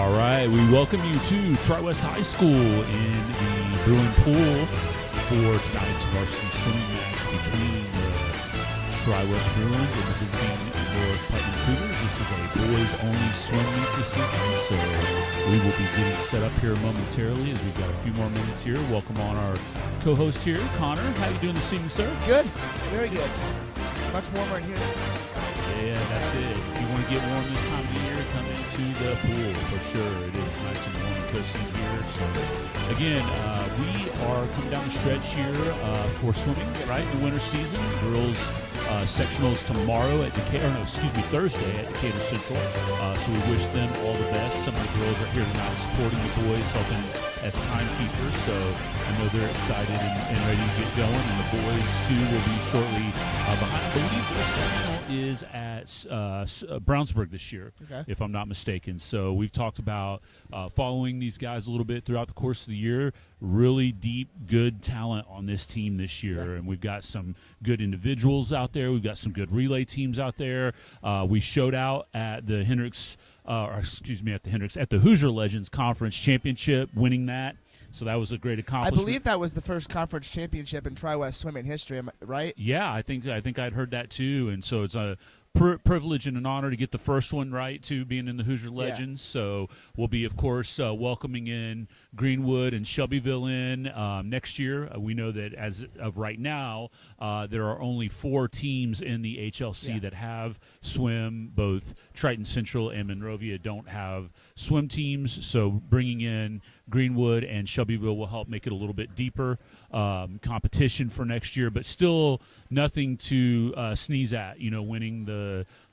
All right, we welcome you to Tri-West High School in the Bruin Pool for tonight's varsity swimming match between the Tri-West Bruins and the visiting North Putnam Cougars. This is a boys-only swim meet this evening, so we will be getting set up here momentarily as we've got a few more minutes here. Welcome on our co-host here, Connor. How you doing this evening, sir? Good, very good. Much warmer in here. Yeah, that's it. If you want to get warm this time of the year, come into the pool for sure. It is nice and warm and toasty here. So, again, we are coming down the stretch here for swimming, right, in the winter season. Girls sectionals tomorrow at Thursday at Decatur Central. So we wish them all the best. Some of the girls are here tonight supporting the boys, helping as timekeepers. So I know they're excited and ready to get going. And the boys, too, will be shortly behind. I believe this sectional is at Brownsburg this year, if I'm not mistaken. So we've talked about following these guys a little bit throughout the course of the year. Really deep, good talent on this team this year, and we've got some good individuals out there. We've got some good relay teams out there. We showed out at the at the Hoosier Legends Conference Championship, winning that. So that was a great accomplishment. I believe that was the first conference championship in Tri-West swimming history, right? Yeah, I think I'd heard that too, and so it's a privilege and an honor to get the first one right, too, being in the Hoosier Legends. Yeah. So we'll be, of course, welcoming in Greenwood and Shelbyville in next year. We know that as of right now, there are only 4 teams in the HLC that have swim. Both Triton Central and Monrovia don't have swim teams, so bringing in Greenwood and Shelbyville will help make it a little bit deeper competition for next year, but still nothing to sneeze at, winning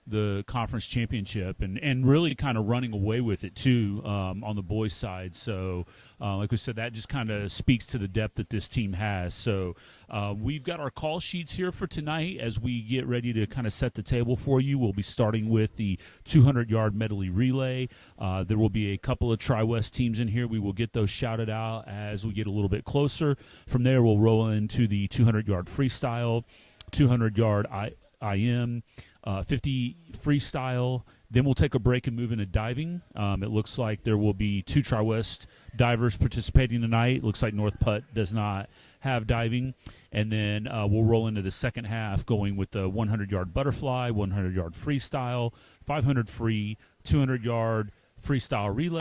the conference championship and really kind of running away with it too on the boys' side. So like we said, that just kind of speaks to the depth that this team has. So we've got our call sheets here for tonight as we get ready to kind of set the table for you. We'll be starting with the 200-yard medley relay. There will be a couple of Tri-West teams in here. We will get those shouted out as we get a little bit closer. From there, we'll roll into the 200-yard freestyle, 200-yard IM, 50 freestyle. Then we'll take a break and move into diving. It looks like there will be 2 Tri-West divers participating tonight. It looks like North Putt does not have diving. And then we'll roll into the second half going with the 100-yard butterfly, 100-yard freestyle, 500 free, 200-yard freestyle relay,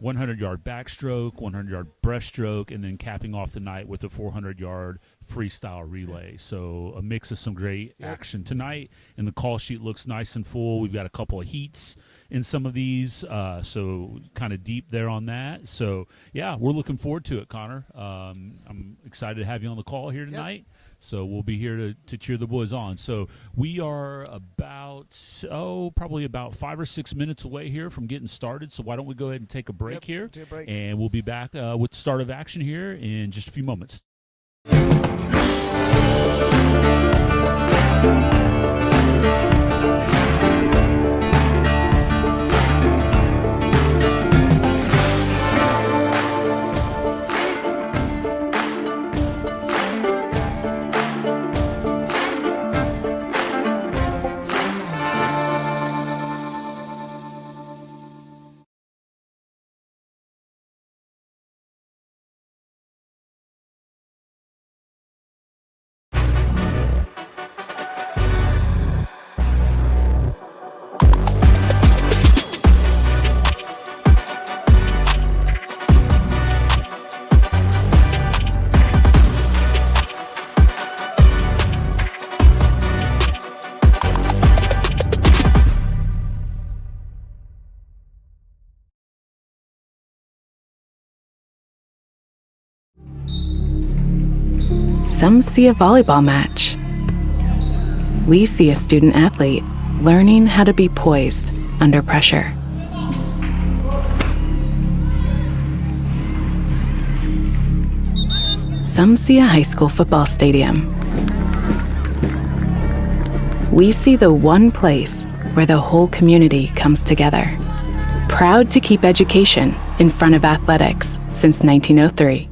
100-yard backstroke, 100-yard breaststroke, and then capping off the night with a 400-yard freestyle relay. So a mix of some great action tonight, and the call sheet looks nice and full. We've got a couple of heats in some of these, so kind of deep there on that. So, yeah, we're looking forward to it, Connor. I'm excited to have you on the call here tonight. So we'll be here to cheer the boys on. So we are probably about 5 or 6 minutes away here from getting started. So why don't we go ahead and take a break here, and we'll be back with the start of action here in just a few moments. Some see a volleyball match. We see a student athlete learning how to be poised under pressure. Some see a high school football stadium. We see the one place where the whole community comes together. Proud to keep education in front of athletics since 1903.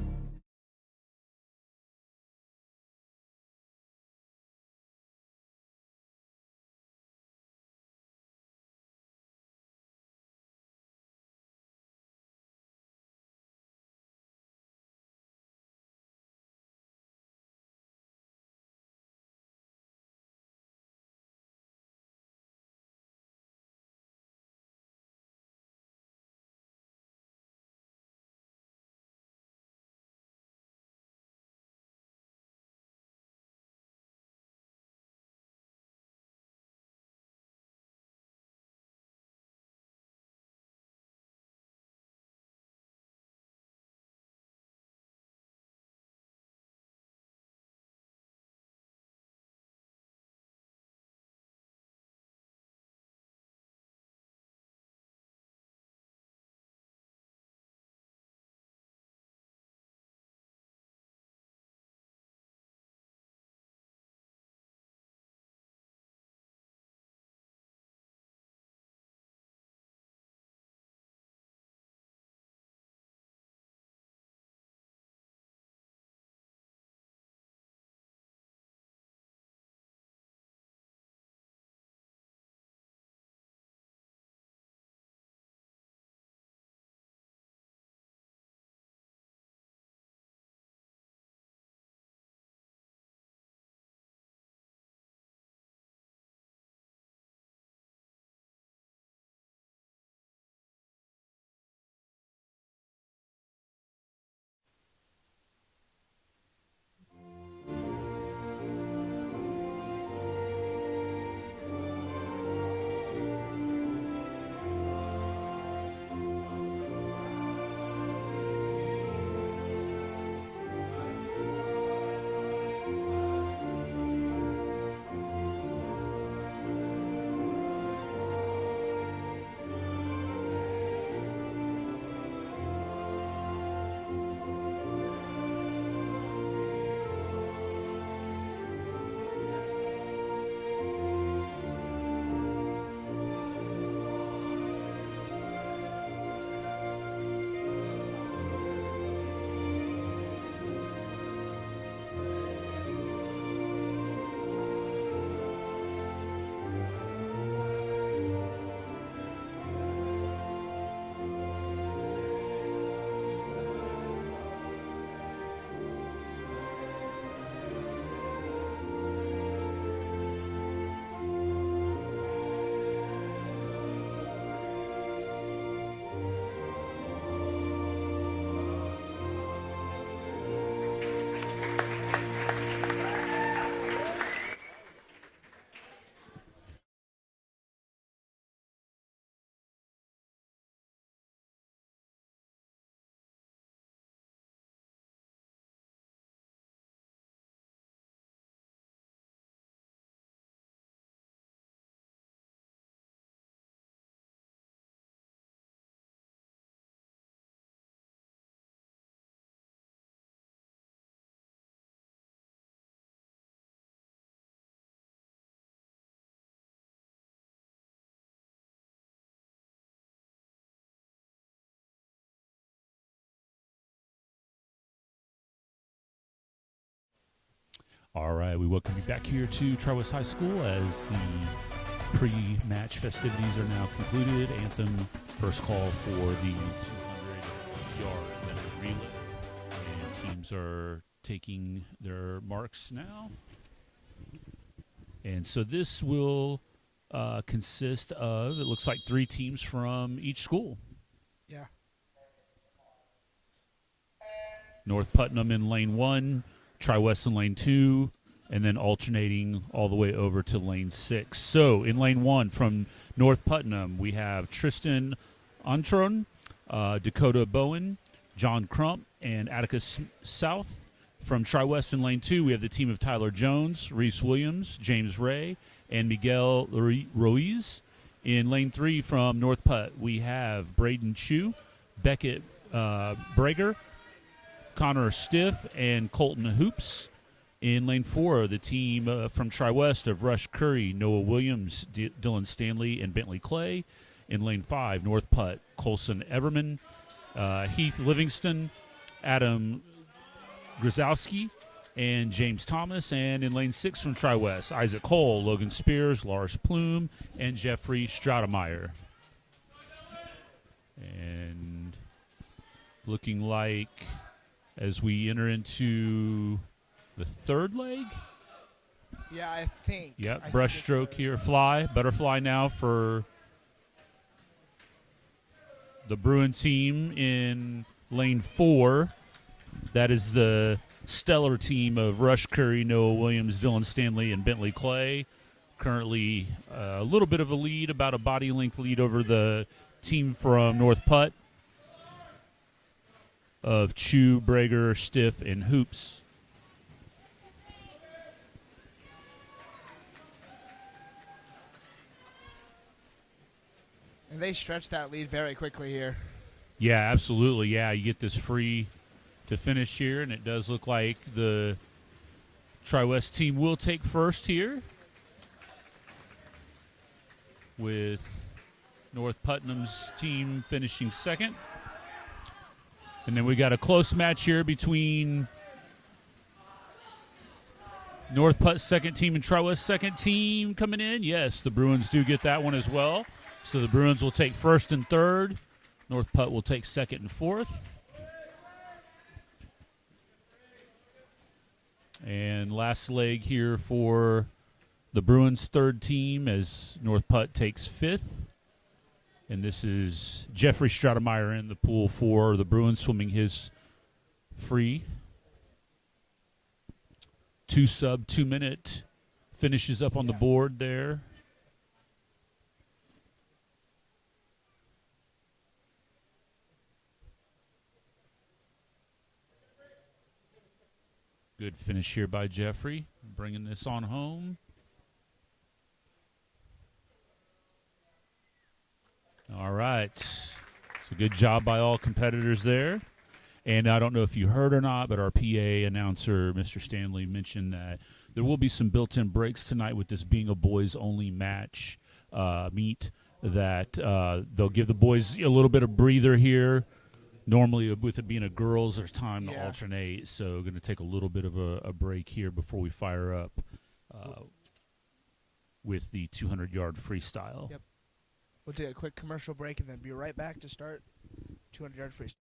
All right, we welcome you back here to Tri-West High School as the pre-match festivities are now concluded. Anthem, first call for the 200-yard relay. And teams are taking their marks now. And so this will consist of, it looks like 3 teams from each school. Yeah. North Putnam in lane 1, Tri-West in lane 2, and then alternating all the way over to lane 6. So in lane 1 from North Putnam, we have Tristan Antron, Dakota Bowen, John Crump, and Atticus South. From Tri-West in lane 2, we have the team of Tyler Jones, Reese Williams, James Ray, and Miguel Ruiz. In lane 3 from North Putt, we have Braden Chu, Beckett Brager, Connor Stiff, and Colton Hoops. In lane 4, the team from Tri-West of Rush Curry, Noah Williams, Dylan Stanley, and Bentley Clay. In lane 5, North Putt, Colson Everman, Heath Livingston, Adam Grzowski, and James Thomas. And in lane 6 from Tri-West, Isaac Cole, Logan Spears, Lars Plume, and Jeffrey Stratemeyer. And looking like as we enter into the third leg. Yeah, I think. Yep, brushstroke here. Butterfly now for the Bruin team in lane 4. That is the stellar team of Rush Curry, Noah Williams, Dylan Stanley, and Bentley Clay. Currently a little bit of a lead, about a body length lead over the team from North Putt of Chu, Brager, Stiff, and Hoops. And they stretch that lead very quickly here. Yeah, absolutely. Yeah, you get this free to finish here, and it does look like the Tri-West team will take first here with North Putnam's team finishing second. And then we got a close match here between North Putt's second team and Tri-West's second team coming in. Yes, the Bruins do get that one as well. So the Bruins will take first and third. North Putt will take second and fourth. And last leg here for the Bruins' third team as North Putt takes fifth. And this is Jeffrey Stratemeyer in the pool for the Bruins, swimming his free. 2 sub 2 minute finishes up on the board there. Good finish here by Jeffrey, bringing this on home. All right. It's a good job by all competitors there. And I don't know if you heard or not, but our PA announcer, Mr. Stanley, mentioned that there will be some built-in breaks tonight with this being a boys-only match meet, that they'll give the boys a little bit of breather here. Normally, with it being a girls, there's time to alternate, so going to take a little bit of a break here before we fire up with the 200-yard freestyle. Yep. We'll do a quick commercial break and then be right back to start 200-yard freestyle.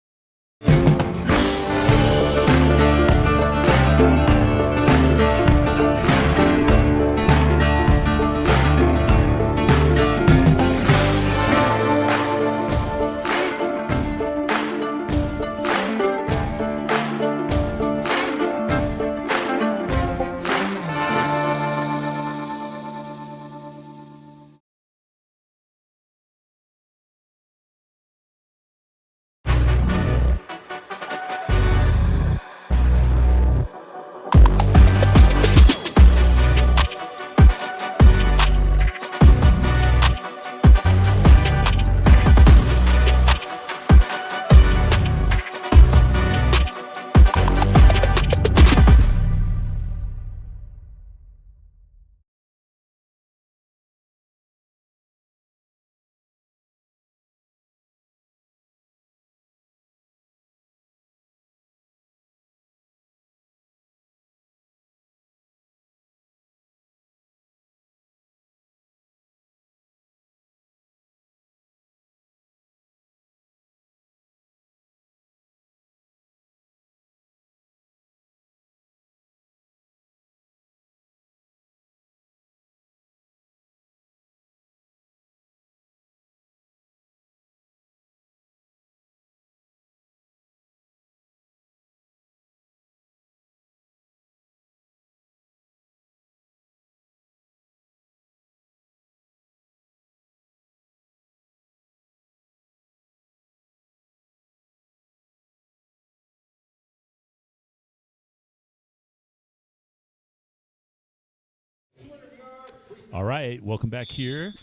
All right, welcome back here.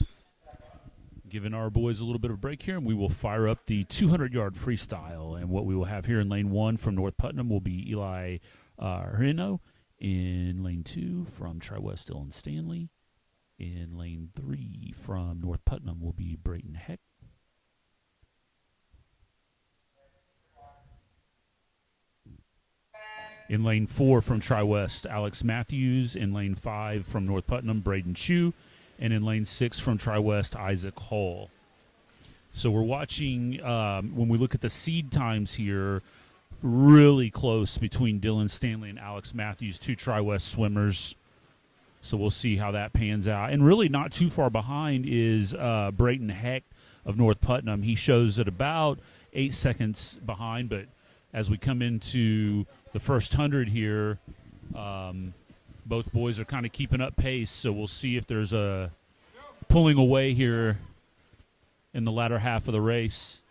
Giving our boys a little bit of a break here, and we will fire up the 200-yard freestyle. And what we will have here in lane 1 from North Putnam will be Eli Reno. In lane 2 from Tri-West, Dylan Stanley. In lane 3 from North Putnam will be Brayton Heck. In lane 4 from Tri-West, Alex Matthews. In lane 5 from North Putnam, Braden Chu. And in lane 6 from Tri-West, Isaac Hall. So we're watching, when we look at the seed times here, really close between Dylan Stanley and Alex Matthews, 2 Tri-West swimmers. So we'll see how that pans out. And really not too far behind is Brayton Heck of North Putnam. He shows at about 8 seconds behind, but as we come into the first 100 here, both boys are kind of keeping up pace, so we'll see if there's a pulling away here in the latter half of the race.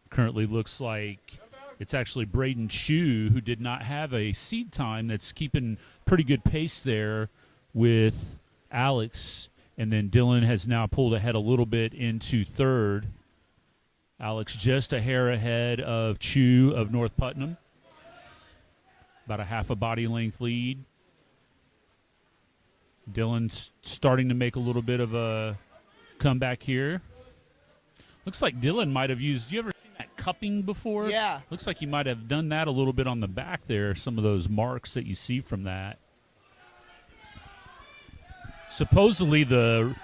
Currently looks like it's actually Braden Chu, who did not have a seed time, that's keeping pretty good pace there with Alex. And then Dylan has now pulled ahead a little bit into third. Alex just a hair ahead of Chu of North Putnam. About a half a body length lead. Dylan's starting to make a little bit of a comeback here. Looks like Dylan might have used, you ever seen that cupping before? Yeah. Looks like he might have done that a little bit on the back there, some of those marks that you see from that. Supposedly the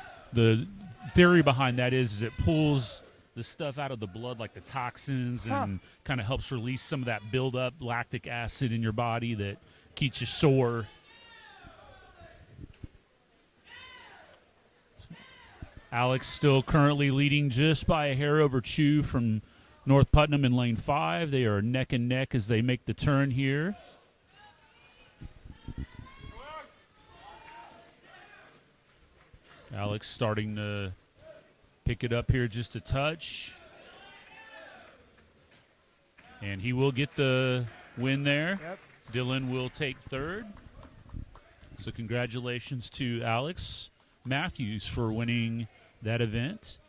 theory behind that is it pulls the stuff out of the blood, like the toxins, and kind of helps release some of that buildup lactic acid in your body that keeps you sore. Alex still currently leading just by a hair over Chu from North Putnam in lane 5. They are neck and neck as they make the turn here. Alex starting to pick it up here just a touch. And he will get the win there. Yep. Dylan will take third. So congratulations to Alex Matthews for winning that event.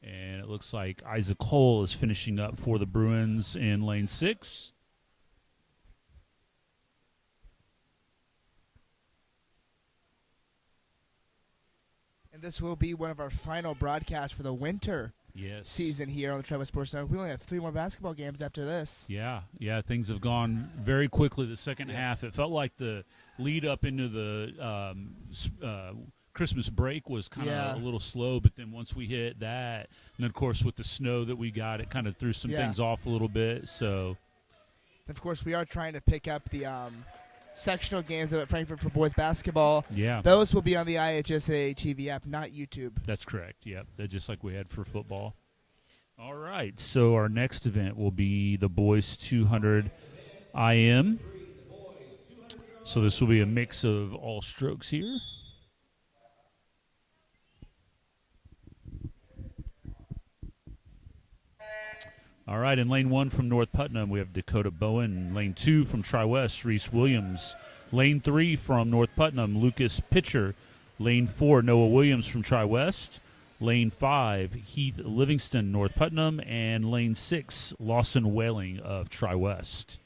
And it looks like Isaac Cole is finishing up for the Bruins in lane 6. And this will be one of our final broadcasts for the winter season here on the Tri-West Sports Network. We only have 3 more basketball games after this. Yeah, things have gone very quickly the second half. It felt like the lead up into the Christmas break was kind of a little slow, but then once we hit that, and then of course with the snow that we got, it kind of threw some things off a little bit. So, of course, we are trying to pick up the sectional games at Frankfurt for boys basketball. Yeah, those will be on the IHSA TV app, not YouTube. That's correct. Yep, just like we had for football. All right, so our next event will be the boys 200 IM. So this will be a mix of all strokes here. All right, in lane 1 from North Putnam, we have Dakota Bowen. Lane 2 from Tri-West, Reese Williams. Lane 3 from North Putnam, Lucas Pitcher. Lane 4, Noah Williams from Tri-West. Lane 5, Heath Livingston, North Putnam. And lane 6, Lawson Whaling of Tri-West.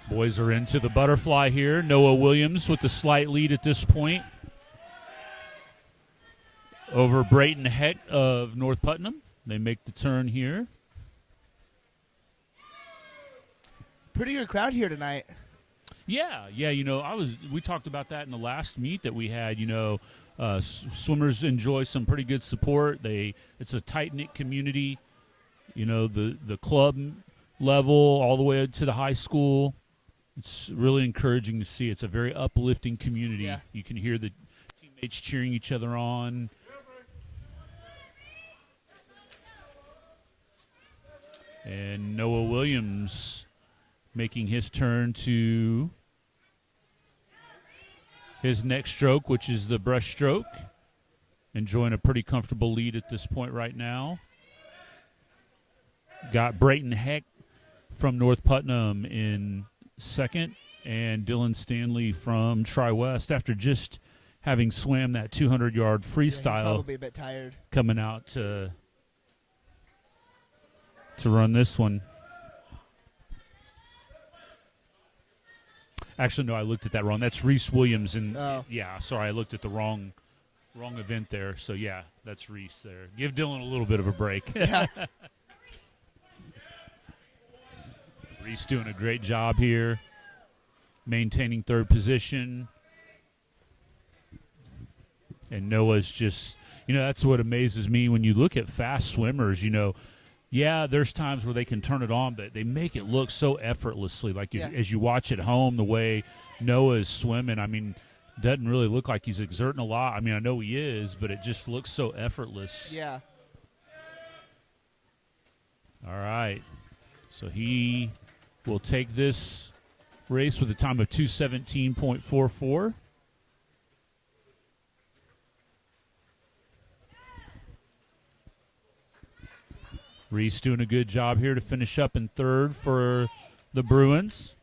Boys are into the butterfly here. Noah Williams with the slight lead at this point over Brayton Heck of North Putnam. They make the turn here. Pretty good crowd here tonight. Yeah. We talked about that in the last meet that we had. Swimmers enjoy some pretty good support. It's a tight-knit community. The club level all the way to the high school. It's really encouraging to see. It's a very uplifting community. Yeah. You can hear the teammates cheering each other on. And Noah Williams making his turn to his next stroke, which is the breaststroke. Enjoying a pretty comfortable lead at this point right now. Got Brayton Heck from North Putnam in second, and Dylan Stanley from Tri-West after just having swam that 200-yard freestyle. He's probably a bit tired. Coming out to run this one. Actually, no, I looked at that wrong. That's Reese Williams. Yeah, sorry, I looked at the wrong event there. So, yeah, that's Reese there. Give Dylan a little bit of a break. Yeah. Reese doing a great job here, maintaining third position. And Noah's just, that's what amazes me when you look at fast swimmers, yeah, there's times where they can turn it on, but they make it look so effortlessly. Like as you watch at home, the way Noah is swimming, doesn't really look like he's exerting a lot. I know he is, but it just looks so effortless. Yeah. All right. So he will take this race with a time of 2:17.44. Reese doing a good job here to finish up in third for the Bruins.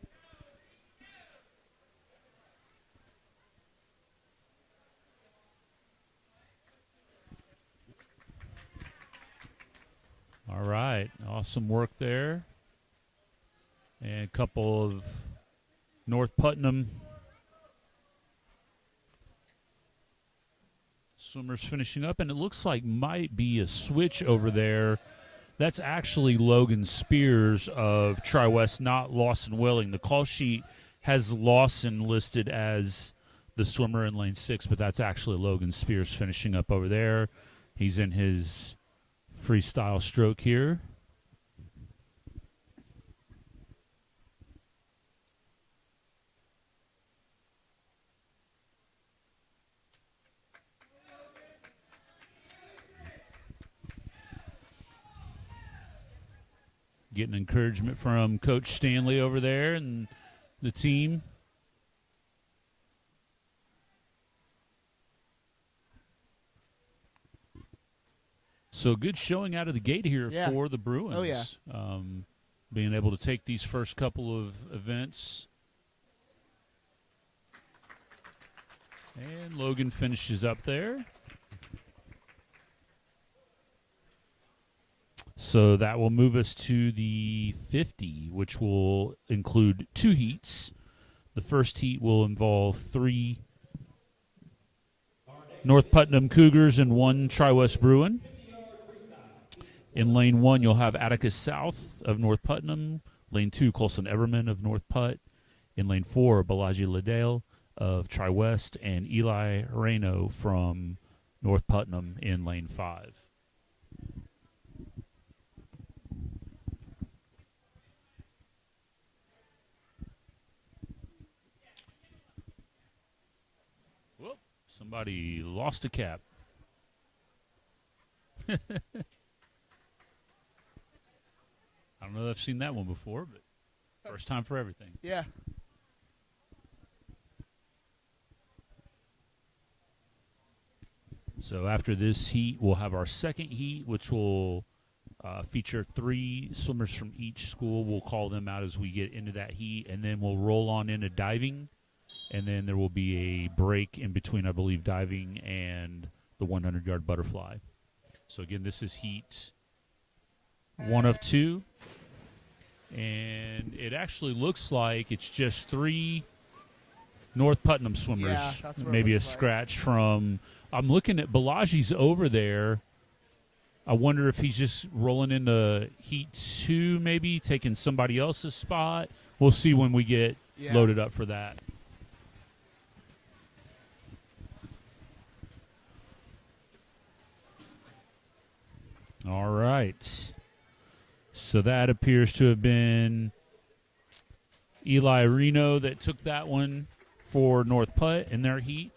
All right, awesome work there. And a couple of North Putnam swimmers finishing up, and it looks like might be a switch over there. That's actually Logan Spears of Tri-West, not Lawson Welling. The call sheet has Lawson listed as the swimmer in lane 6, but that's actually Logan Spears finishing up over there. He's in his freestyle stroke here. Getting encouragement from Coach Stanley over there and the team. So good showing out of the gate here for the Bruins. Oh, yeah. Being able to take these first couple of events. And Logan finishes up there. So that will move us to the 50, which will include 2 heats. The first heat will involve 3 North Putnam Cougars and 1 Tri-West Bruin. In lane 1, you'll have Atticus South of North Putnam. Lane 2, Colson Everman of North Putt. In lane 4, Balaji Liddell of Tri-West, and Eli Reno from North Putnam in lane 5. Somebody lost a cap. I don't know if I've seen that one before, but first time for everything. Yeah. So after this heat, we'll have our second heat, which will feature 3 swimmers from each school. We'll call them out as we get into that heat, and then we'll roll on into diving. And then there will be a break in between, I believe, diving and the 100-yard butterfly. So, again, this is heat 1 of 2. And it actually looks like it's just 3 North Putnam swimmers. Yeah, that's what maybe it a looks scratch from – I'm looking at Balaji's over there. I wonder if he's just rolling into heat 2 maybe, taking somebody else's spot. We'll see when we get loaded up for that. All right. So that appears to have been Eli Reno that took that one for North Putt in their heat.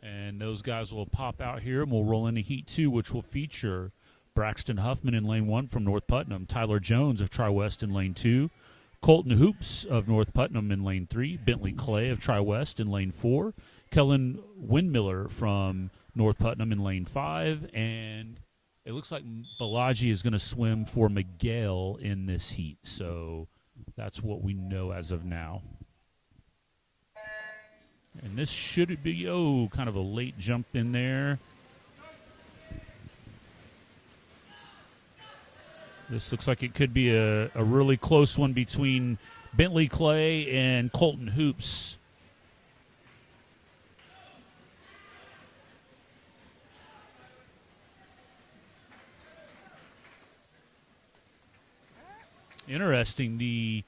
And those guys will pop out here, and we'll roll into heat 2, which will feature Braxton Huffman in lane 1 from North Putnam, Tyler Jones of Tri-West in lane 2, Colton Hoops of North Putnam in lane 3. Bentley Clay of Tri-West in lane 4. Kellen Windmiller from North Putnam in lane 5. And it looks like Balaji is going to swim for Miguel in this heat. So that's what we know as of now. And this should be, kind of a late jump in there. This looks like it could be a really close one between Bentley Clay and Colton Hoops. Interesting. The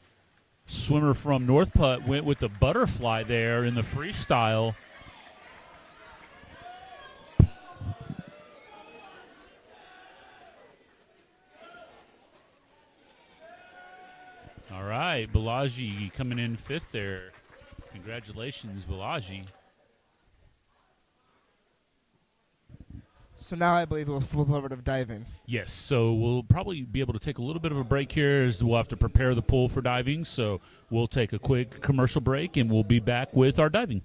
swimmer from North Putt went with the butterfly there in the freestyle. All right, Balaji coming in 5th there. Congratulations, Balaji. So now I believe we'll flip over to diving. Yes, so we'll probably be able to take a little bit of a break here as we'll have to prepare the pool for diving. So we'll take a quick commercial break, and we'll be back with our diving.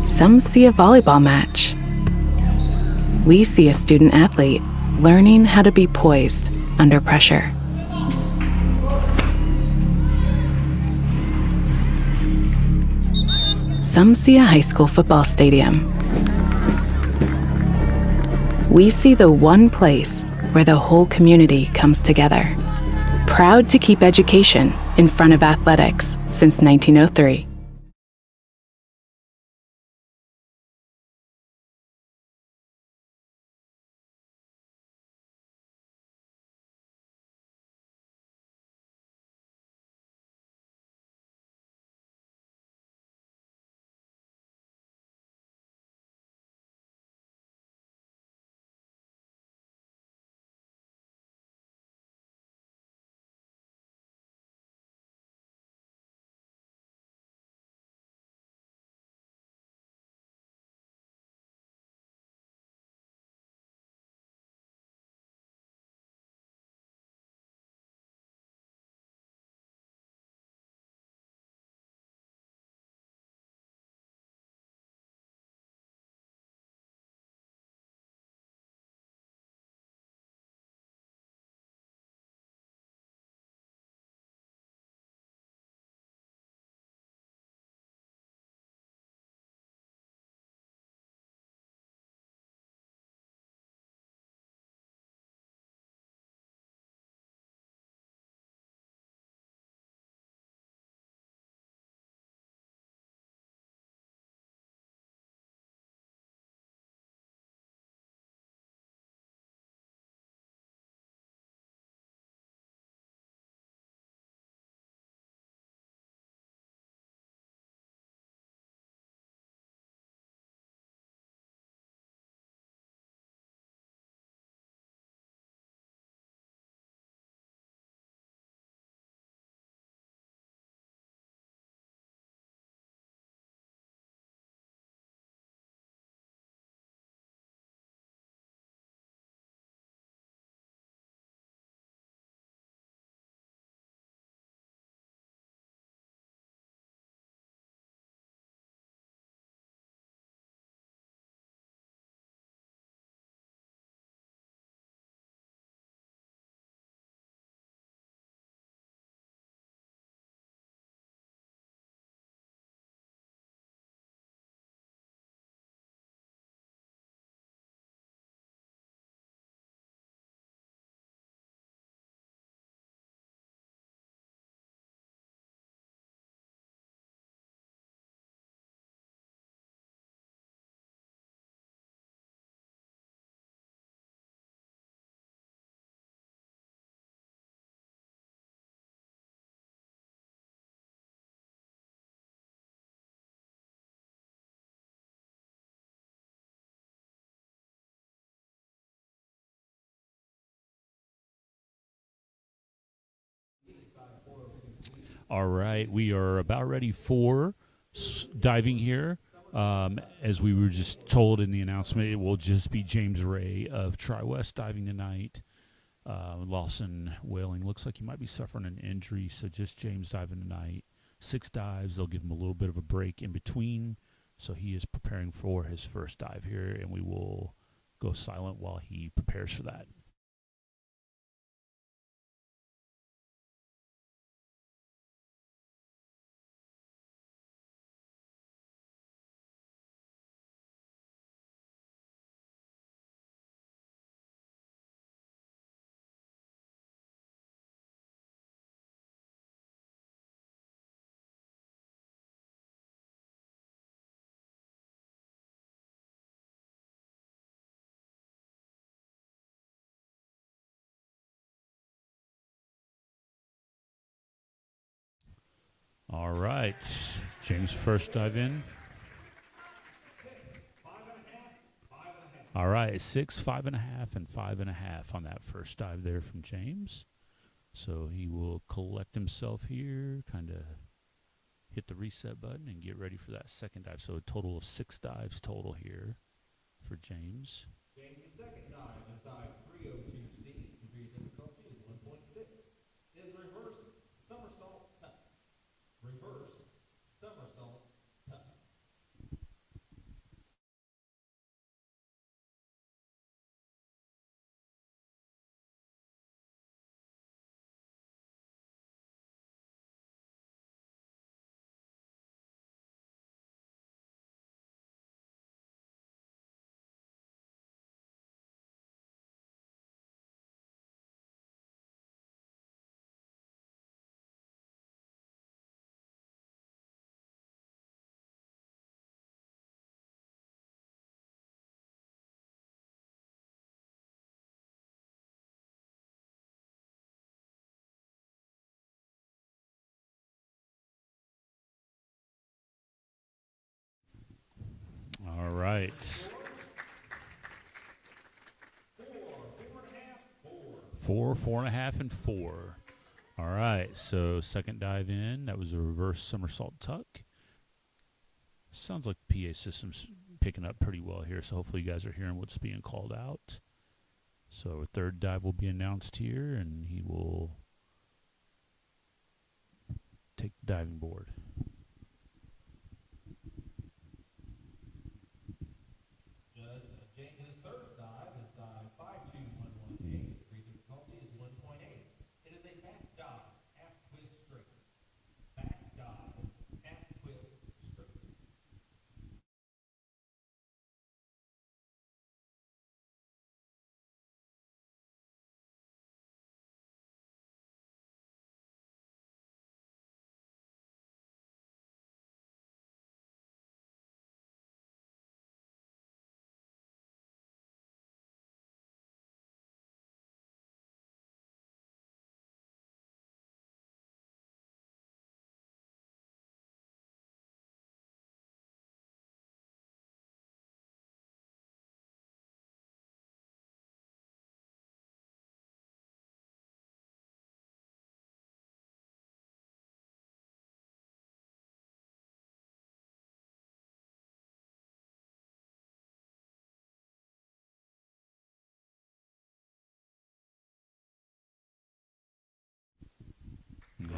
Some see a volleyball match. We see a student athlete learning how to be poised under pressure. Some see a high school football stadium. We see the one place where the whole community comes together. Proud to keep education in front of athletics since 1903. All right, we are about ready for diving here. As we were just told in the announcement, it will just be James Ray of Tri-West diving tonight. Lawson Whaling looks like he might be suffering an injury, so just James diving tonight. 6 dives. They'll give him a little bit of a break in between, so he is preparing for his first dive here, and we will go silent while he prepares for that. All right, James first dive in. All right, 6, 5.5, and 5.5 on that first dive there from James. So he will collect himself here, kind of hit the reset button and get ready for that second dive. So a total of 6 dives total here for James. James' second dive is dive 302C. Degree of difficulty is 1.6. Is reverse somersault tuck. Reverse somersault tuck. All right. 4, 4.5, and 4. All right, so second dive in. That was a reverse somersault tuck. Sounds like the PA system's picking up pretty well here, so hopefully you guys are hearing what's being called out. So a third dive will be announced here, and he will take the diving board. James' third dive is dive 52118. Degree of difficulty is 1.8. It is a back dive, half twist straight. Back dive, half twist straight.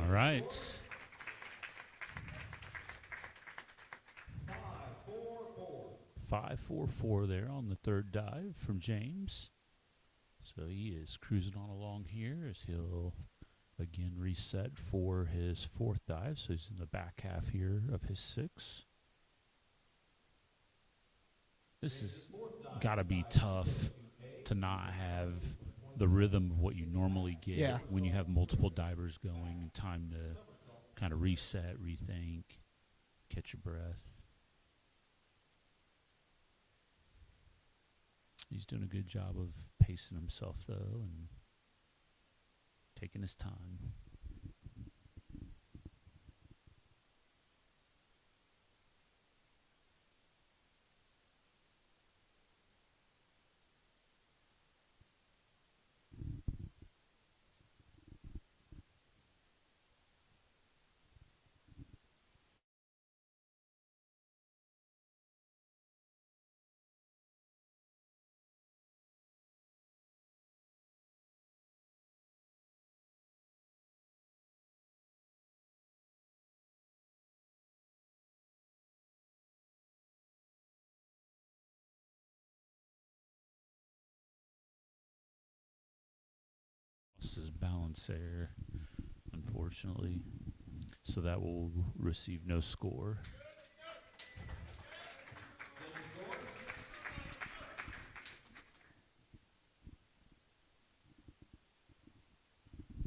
All right. 5.44 there on the third dive from James. So he is cruising on along here as he'll again reset for his fourth dive. So he's in the back half here of his 6. This has got to be tough to not have the rhythm of what you normally get when you have multiple divers going and time to kind of reset, rethink, catch your breath. He's doing a good job of pacing himself, though, and taking his time. passes balance there, unfortunately. So that will receive no score.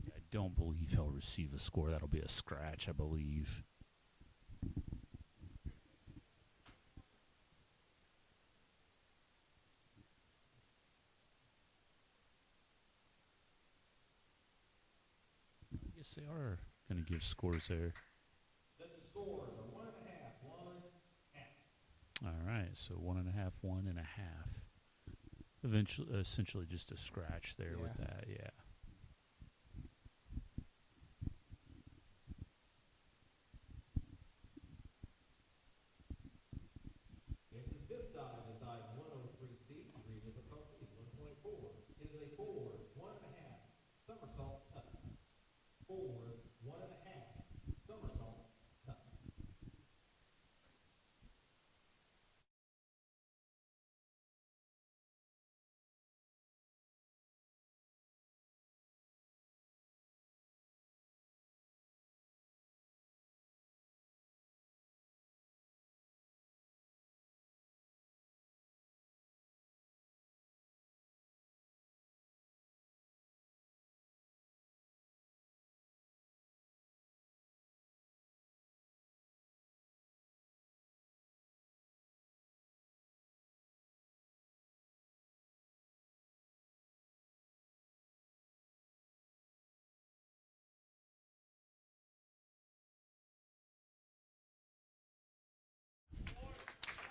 I don't believe he'll receive a score. That'll be a scratch, I believe. I guess they are going to give scores there. The scores are 1.5, 1.5. All right, so 1.5, 1.5. Eventually, essentially just a scratch there with that, yeah. Into the fifth dive is dive 103C. Degree difficulty is 1.4. It is a forward 1.5 somersault tuck. Forward 1.5 somersault tuck.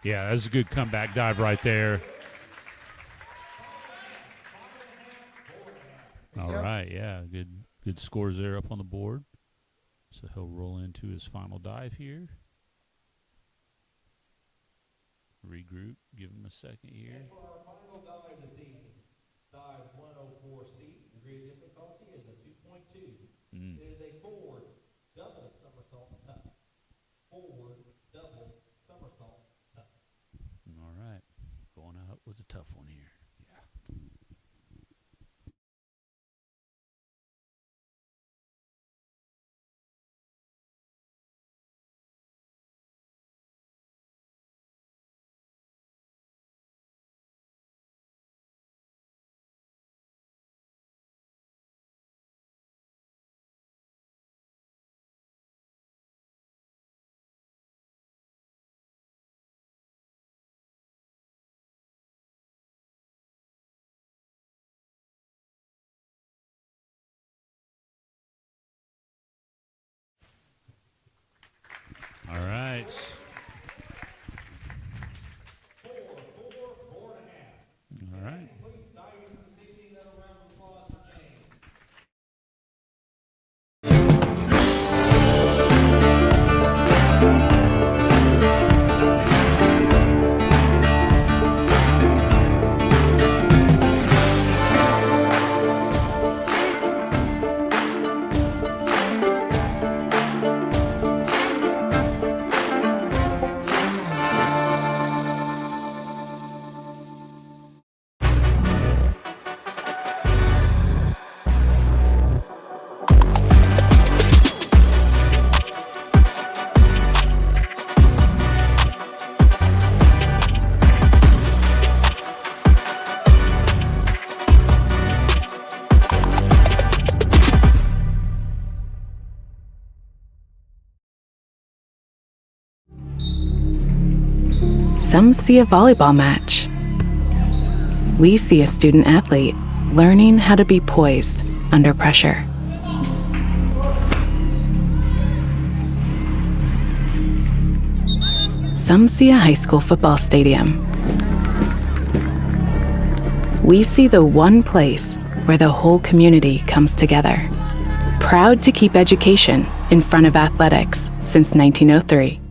Yeah, that's a good comeback dive right there. All right, yeah, good scores there up on the board. So he'll roll into his final dive here. Regroup, give him a second here. And for our final dive this evening, dive 104C. Degree of difficulty is a 2.2. It is a forward double somersault tuck. Forward double somersault tuck. All right, going out with a tough one here. All right. 4, 4.5. All right. Please diving this evening. Another round of applause for James. Some see a volleyball match. We see a student athlete learning how to be poised under pressure. Some see a high school football stadium. We see the one place where the whole community comes together. Proud to keep education in front of athletics since 1903.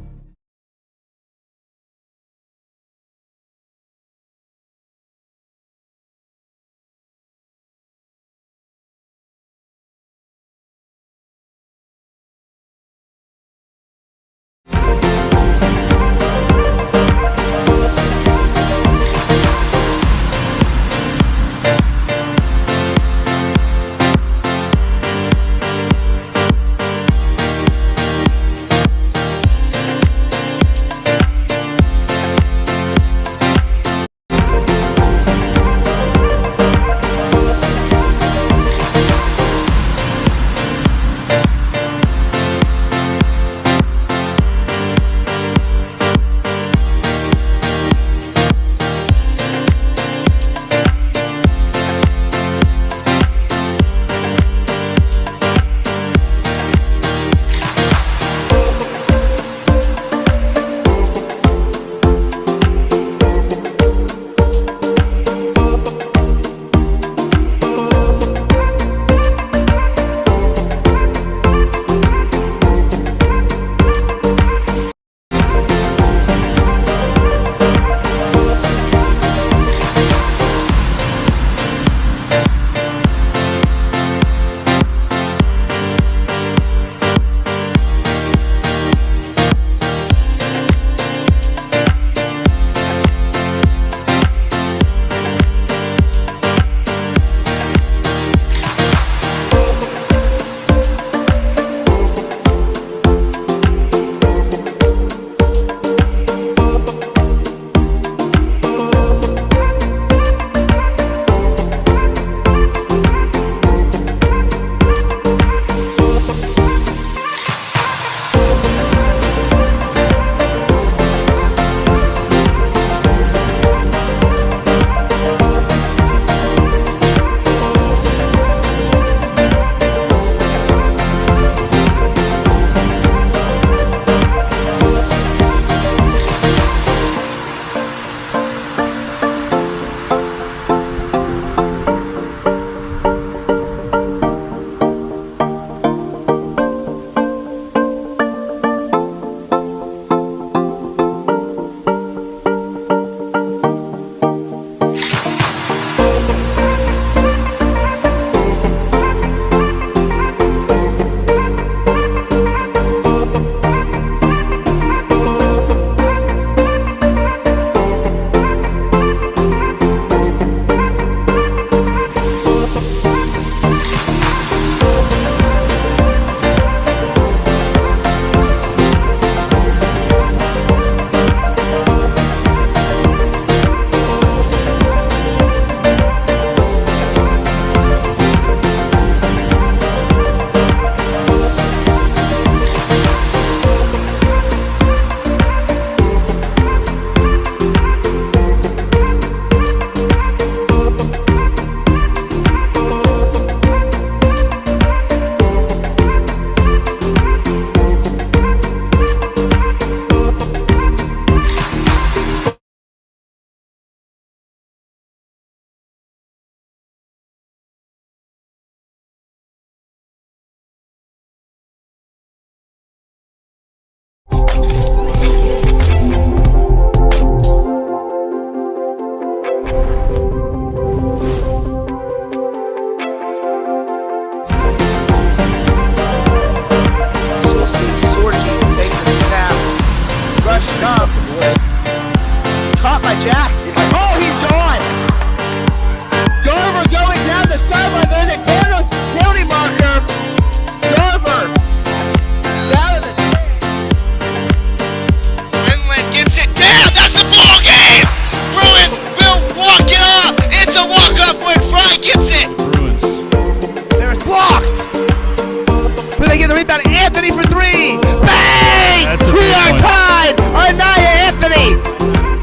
rebound. Anthony for three. Bang! We are tied. Anaya Anthony.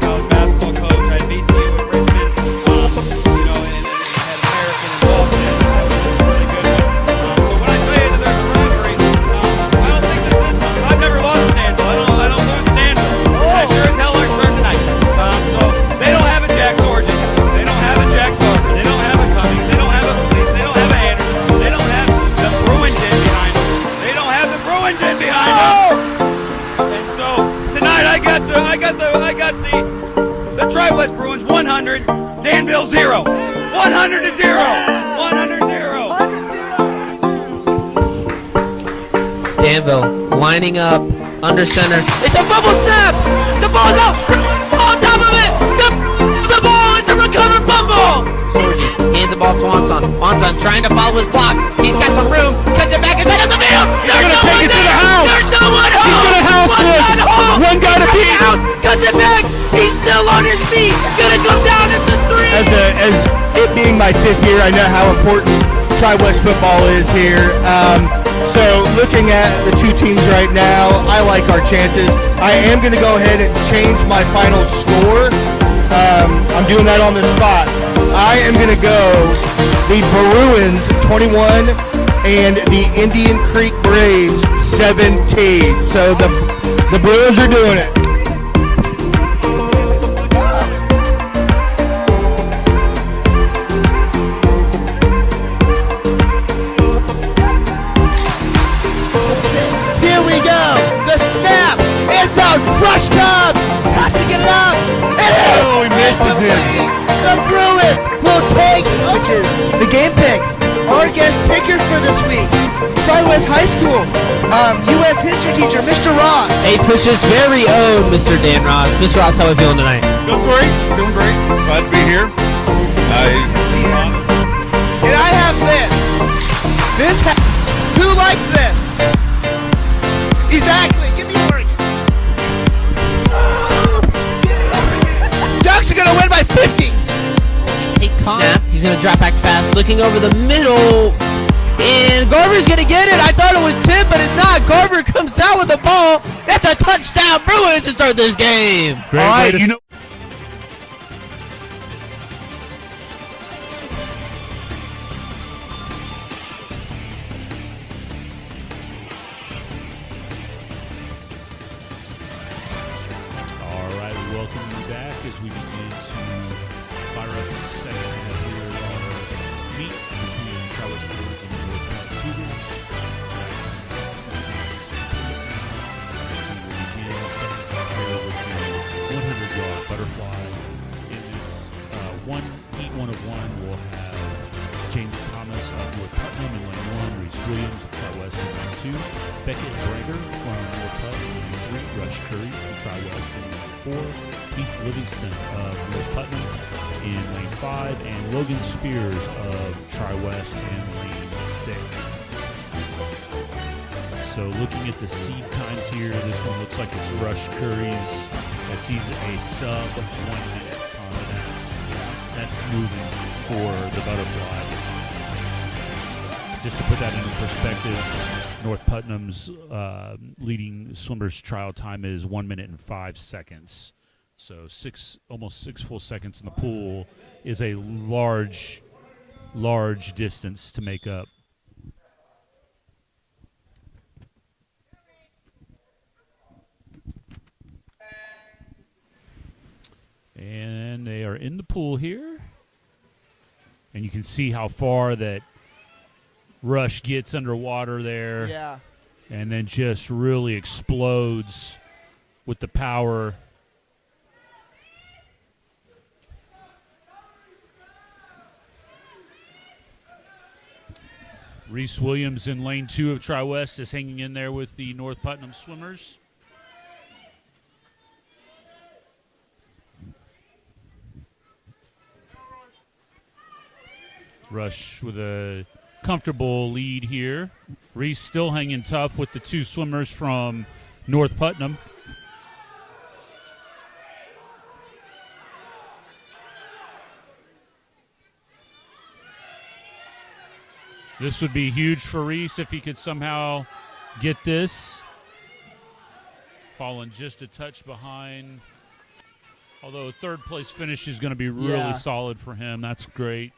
College basketball coach at VCU in Richmond, and had American involved in it. That was a really good one. So when I tell you that there's a rivalry, I don't think this is. I've never lost to Danville. I don't lose to Danville. And I sure as hell learned tonight. So they don't have a Jack Sorgen. They don't have a Jack Sarver. They don't have a Cummings. They don't have a Police. They don't have a Anderson. They don't have the Bruin Den behind them. They don't have the Bruin Den behind them. And so tonight I got the Tri-West Bruins 100, Danville 0. 100 to 0. 100 0. Danville lining up under center. It's a bubble snap. The ball's out. On top of it. The ball. It's a recovered fumble. Sorgi hands the ball to Anton. Anton trying to follow his blocks. He's got some room. Cuts it back inside of the field. There's no one there. There's no one home. He's gonna house this. One guy to beat. Cuts it back. He's still on his feet. Gonna come down at the three. As it being my 5th year, I know how important Tri-West football is here. So looking at the two teams right now, I like our chances. I am going to go ahead and change my final score. I'm doing that on the spot. I am going to go the Bruins 21 and the Indian Creek Braves 17. So the Bruins are doing it. Rush Cubs has to get it up. It is. Oh, he misses it. The Bruins will take, which is the game picks. Our guest picker for this week, Tri-West High School, U.S. history teacher, Mr. Ross. A Push's very own Mr. Dan Ross. Mr. Ross, how are we feeling tonight? Feeling great. Feeling great. Glad to be here. And I have this. Who likes this? Exactly. Give me Oregon. Ducks are going to win by 50. He takes a snap. He's going to drop back to pass. Looking over the middle. And Garver's going to get it. I thought it was Tim, but it's not. Garver comes down with the ball. That's a touchdown. Bruins to start this game. Great. All right, you know. One of one will have James Thomas of North Putnam in lane 1, Reese Williams of Tri-West in lane 2, Beckett Brager from North Putnam in lane 3, Rush Curry from Tri-West in lane 4, Keith Livingston of North Putnam in lane 5, and Logan Spears of Tri-West in lane 6. So looking at the seed times here, this one looks like it's Rush Curry's, as he's a sub 1 minute. That's moving for the Butterfly. Just to put that into perspective, North Putnam's leading swimmer's trial time is 1 minute and 5 seconds. So almost 6 full seconds in the pool is a large distance to make up. And they are in the pool here. And you can see how far that Rush gets underwater there. Yeah. And then just really explodes with the power. Reese Williams in lane 2 of Tri-West is hanging in there with the North Putnam swimmers. Rush with a comfortable lead here. Reese still hanging tough with the two swimmers from North Putnam. This would be huge for Reese if he could somehow get this. Falling just a touch behind. Although third place finish is going to be really solid for him. That's great.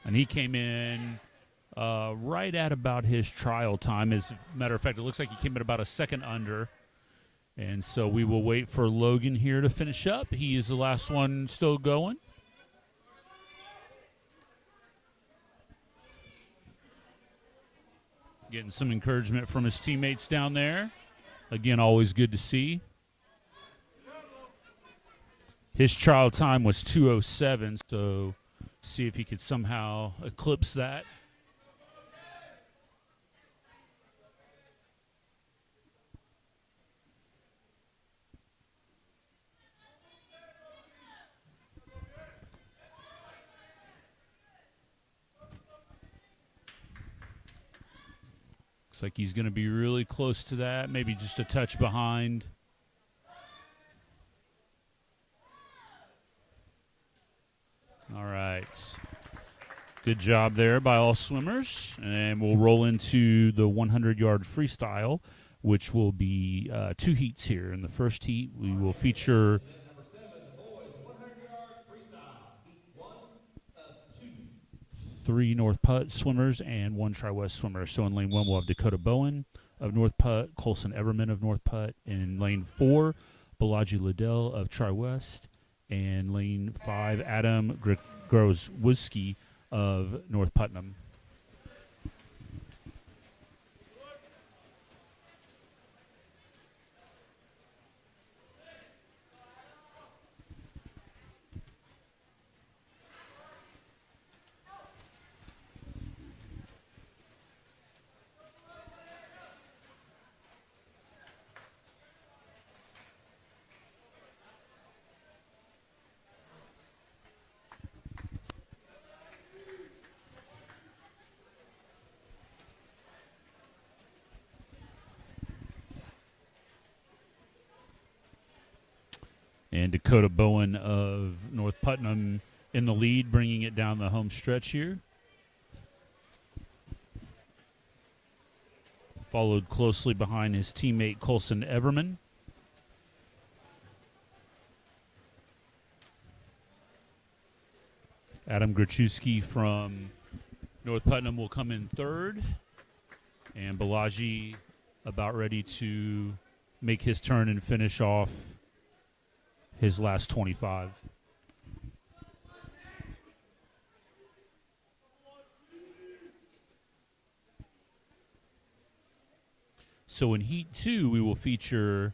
And he came in right at about his trial time. As a matter of fact, it looks like he came in about a second under. And so we will wait for Logan here to finish up. He is the last one still going. Getting some encouragement from his teammates down there. Again, always good to see. His trial time was 2:07, so see if he could somehow eclipse that. Looks like he's going to be really close to that, maybe just a touch behind. All right. Good job there by all swimmers. And we'll roll into the 100-yard freestyle, which will be 2 heats here. In the first heat, we will feature 3 North Putt swimmers and 1 Tri-West swimmer. So in lane 1, we'll have Dakota Bowen of North Putt, Colson Everman of North Putt. In lane 4, Balaji Liddell of Tri-West. And lane 5, Adam Grozwski of North Putnam. And Dakota Bowen of North Putnam in the lead, bringing it down the home stretch here. Followed closely behind his teammate Colson Everman. Adam Grachewski from North Putnam will come in third. And Balaji about ready to make his turn and finish off his last 25. So in Heat 2, we will feature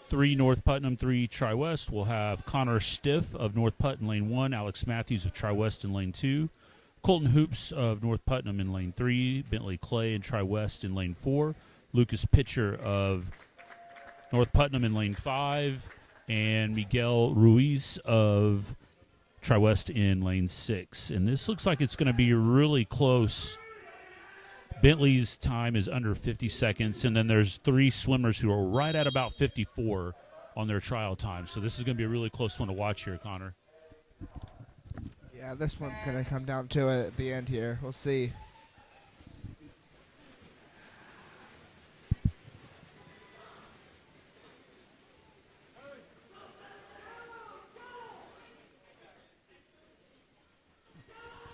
3 North Putnam, 3 Tri-West. We'll have Connor Stiff of North Putt in lane 1, Alex Matthews of Tri-West in lane 2, Colton Hoops of North Putnam in lane 3, Bentley Clay and Tri-West in lane 4, Lucas Pitcher of North Putnam in lane 5, and Miguel Ruiz of Tri-West in lane 6. And this looks like it's going to be really close. Bentley's time is under 50 seconds, and then there's 3 swimmers who are right at about 54 on their trial time. So this is going to be a really close one to watch here, Connor. Yeah, this one's going to come down to it at the end here. We'll see.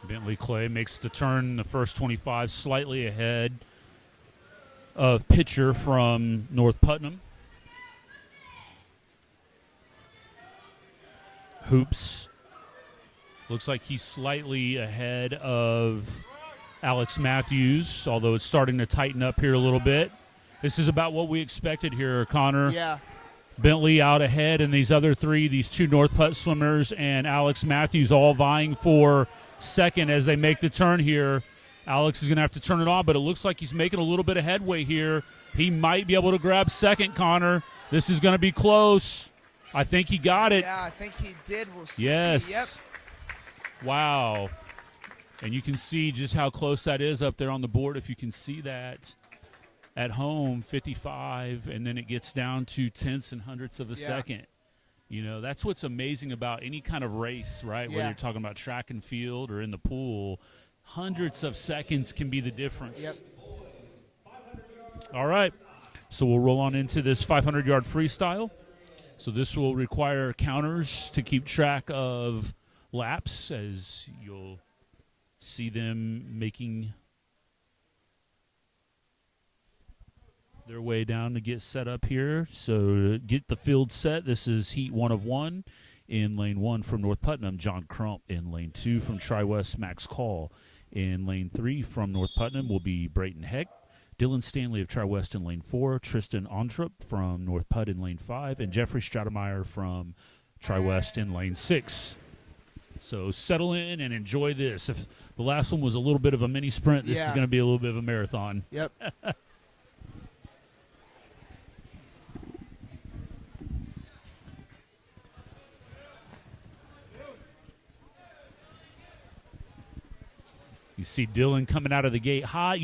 Bentley Clay makes the turn in the first 25, slightly ahead of Pitcher from North Putnam. Hoops looks like he's slightly ahead of Alex Matthews, although it's starting to tighten up here a little bit. This is about what we expected here, Connor. Yeah. Bentley out ahead, and these other 3, these 2 North Putt swimmers and Alex Matthews all vying for second as they make the turn here. Alex is going to have to turn it on, but it looks like he's making a little bit of headway here. He might be able to grab second, Connor. This is going to be close. I think he got it. Yeah, I think he did. We'll yes. see. Yep. Wow. And you can see just how close that is up there on the board. If you can see that at home, 55, and then it gets down to tenths and hundredths of a second. That's what's amazing about any kind of race, right? Whether Yeah. you're talking about track and field or in the pool, hundreds of seconds can be the difference. Yep. All right. So we'll roll on into this 500-yard freestyle. So this will require counters to keep track of laps, as you'll see them making their way down to get set up here. So to get the field set, this is heat 1 of 1. In lane 1 from North Putnam, John Crump. In lane 2 from Tri-West, Max Call. In lane 3 from North Putnam will be Brayton Heck. Dylan Stanley of Tri-West in lane 4, Tristan Ontrup from North Putt in lane 5, and Jeffrey Stratemeyer from Tri-West in lane 6. So settle in and enjoy this. If the last one was a little bit of a mini sprint, this is going to be a little bit of a marathon. Yep. You see Dylan coming out of the gate hot.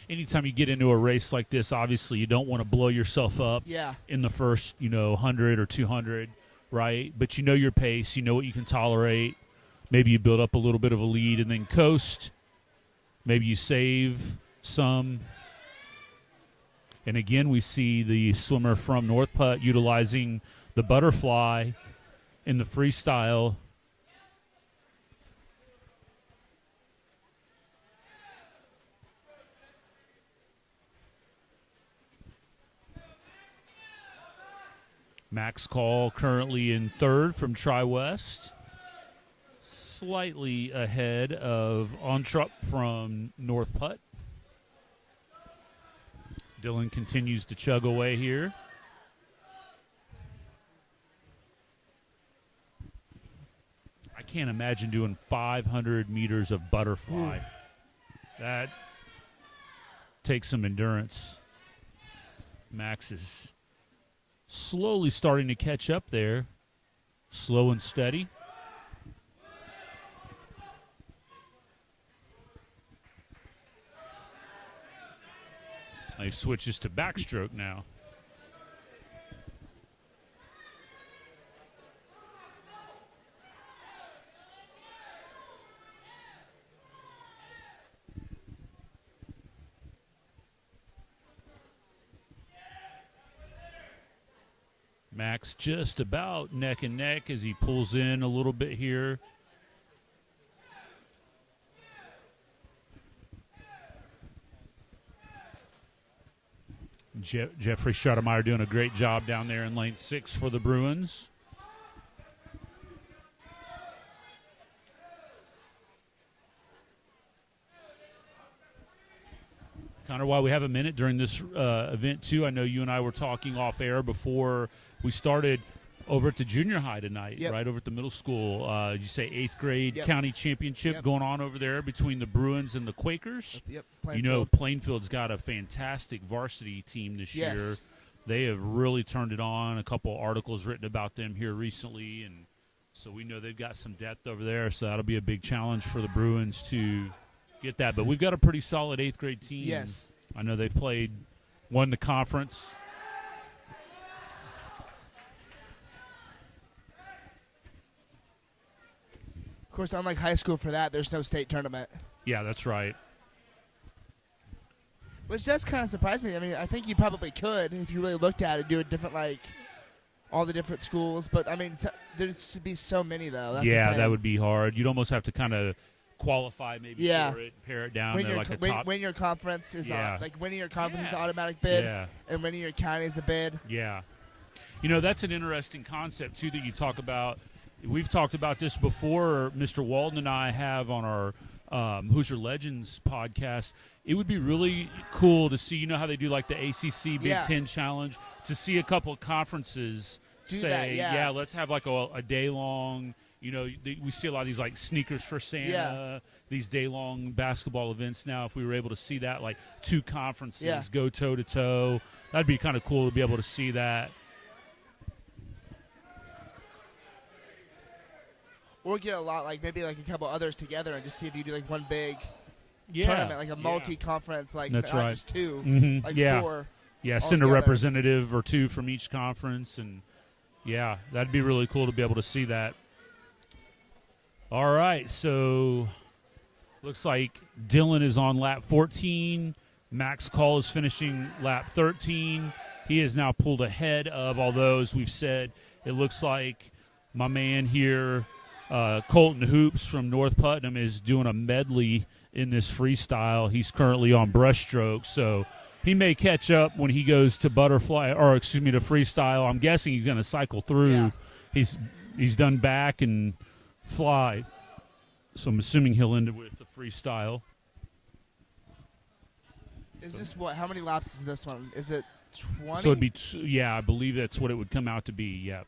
Anytime you get into a race like this, obviously you don't want to blow yourself up Yeah. in the first, 100 or 200, right? But you know your pace. You know what you can tolerate. Maybe you build up a little bit of a lead and then coast. Maybe you save some. And again, we see the swimmer from North Putt utilizing the butterfly in the freestyle. Max Call currently in third from Tri-West. Slightly ahead of Ontrup from North Putt. Dylan continues to chug away here. I can't imagine doing 500 meters of butterfly. That takes some endurance. Max is slowly starting to catch up there. Slow and steady. He switches to backstroke now. Max just about neck and neck as he pulls in a little bit here. Jeffrey Stratemeyer doing a great job down there in lane 6 for the Bruins. Connor, while we have a minute during this event, too, I know you and I were talking off air before we started over at the junior high tonight, right over at the middle school. You say 8th grade county championship going on over there between the Bruins and the Quakers. Yep. Plainfield's got a fantastic varsity team this year. They have really turned it on. A couple articles written about them here recently, and so we know they've got some depth over there, so that'll be a big challenge for the Bruins to get that. But we've got a pretty solid 8th grade team. Yes. I know they've won the conference. Of course, unlike high school for that, there's no state tournament. Yeah, that's right. Which does kind of surprise me. I mean, I think you probably could if you really looked at it, do a different, all the different schools. But, I mean, there's be so many, though. That's that would be hard. You'd almost have to kind of qualify maybe for it, pare it down to like a top. Win your conference is winning your conference is an automatic bid, and winning your county is a bid. Yeah. That's an interesting concept, too, that you talk about. We've talked about this before. Mr. Walden and I have on our Hoosier Legends podcast. It would be really cool to see, how they do like the ACC Big Ten Challenge, to see a couple of conferences say, let's have like a day-long, we see a lot of these like Sneakers for Santa, these day-long basketball events now. If we were able to see that, like 2 conferences go toe-to-toe, that'd be kind of cool to be able to see that. Or get a lot, maybe a couple others together and just see if you do one big tournament, like a multi-conference, that's not right. just 2, 4. Yeah, send a representative or 2 from each conference, and Yeah, that'd be really cool to be able to see that. All right, so looks like Dylan is on lap 14. Max Call is finishing lap 13. He is now pulled ahead of, although, as we've said, it looks like my man here, Colton Hoops from North Putnam, is doing a medley in this freestyle. He's currently on breaststroke, so he may catch up when he goes to butterfly, or excuse me, to freestyle. I'm guessing he's going to cycle through. Yeah. He's done back and fly, so I'm assuming he'll end it with the freestyle. Is this what? How many laps is this one? Is it 20? So it'd be, yeah, I believe that's what it would come out to be. Yeah.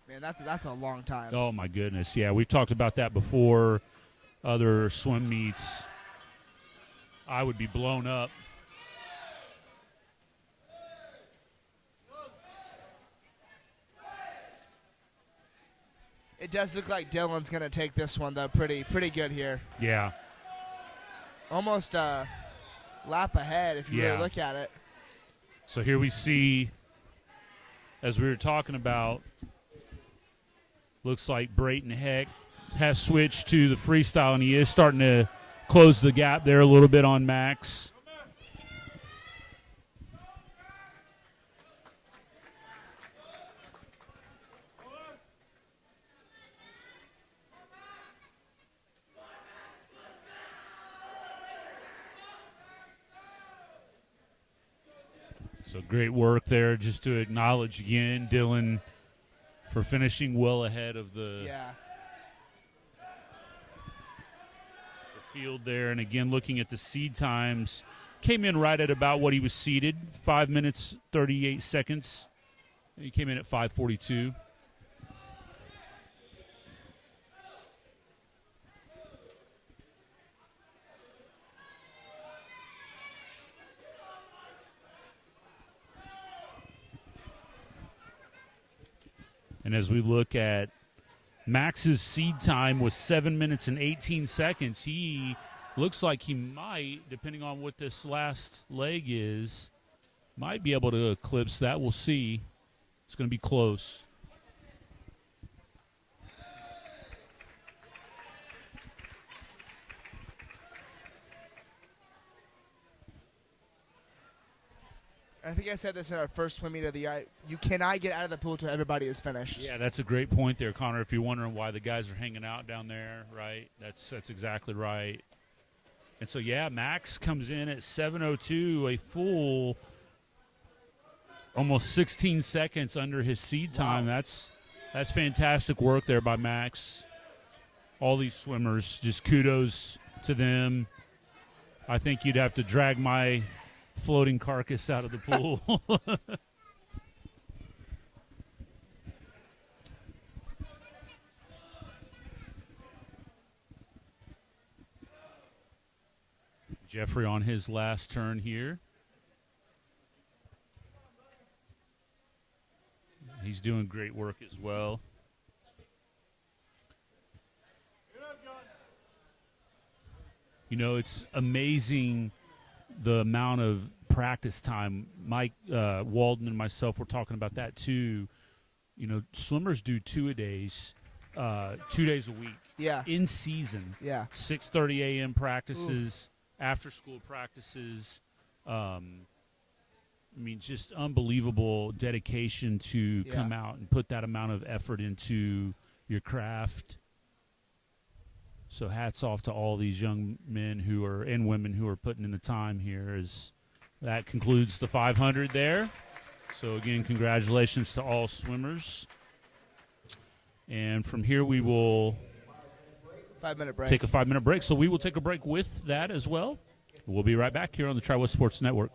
Man, that's a long time. Oh my goodness, yeah, we've talked about that before. Other swim meets, I would be blown up. It does look like Dylan's gonna take this one though, pretty good here. Yeah. Almost a lap ahead if you really look at it. So here we see, as we were talking about, looks like Brayton Heck has switched to the freestyle, and he is starting to close the gap there a little bit on Max. So great work there, just to acknowledge again Dylan for finishing well ahead of the field there. And again, looking at the seed times, came in right at about what he was seeded, 5 minutes, 38 seconds. He came in at 5:42. And as we look at Max's seed time was 7 minutes and 18 seconds. He looks like he might, depending on what this last leg is, might be able to eclipse that. We'll see. It's going to be close. I think I said this in our first swim meet of the year. You cannot get out of the pool till everybody is finished. Yeah, that's a great point there, Connor. If you're wondering why the guys are hanging out down there, right? That's exactly right. And so, yeah, Max comes in at 7:02, a full almost 16 seconds under his seed time. Wow. That's fantastic work there by Max. All these swimmers, just kudos to them. I think you'd have to drag my floating carcass out of the pool. Jeffrey on his last turn here. He's doing great work as well. You know, it's amazing the amount of practice time. Mike Walden and myself were talking about that too. You know, swimmers do 2-a-days, 2 days a week. Yeah. In season. Yeah. 6:30 a.m. practices, after school practices. I mean, just unbelievable dedication to come out and put that amount of effort into your craft. So hats off to all these young men who are and women who are putting in the time here. As that concludes the 500 there. So again, congratulations to all swimmers. And from here we will 5-minute break. take a 5-minute break. So we will take a break with that as well. We'll be right back here on the Tri-West Sports Network.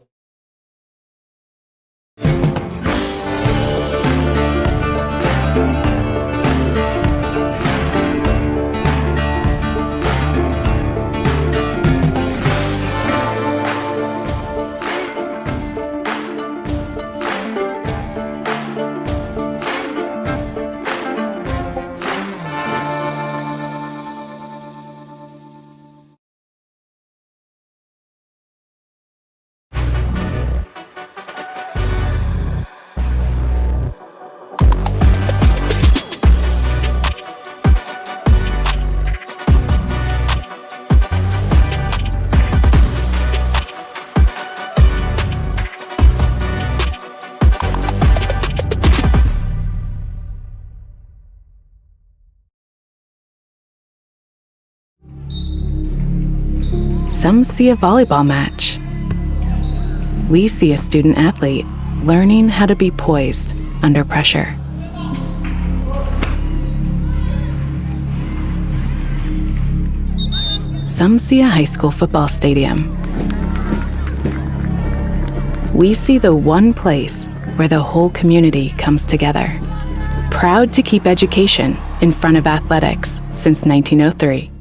Some see a volleyball match. We see a student athlete learning how to be poised under pressure. Some see a high school football stadium. We see the one place where the whole community comes together. Proud to keep education in front of athletics since 1903.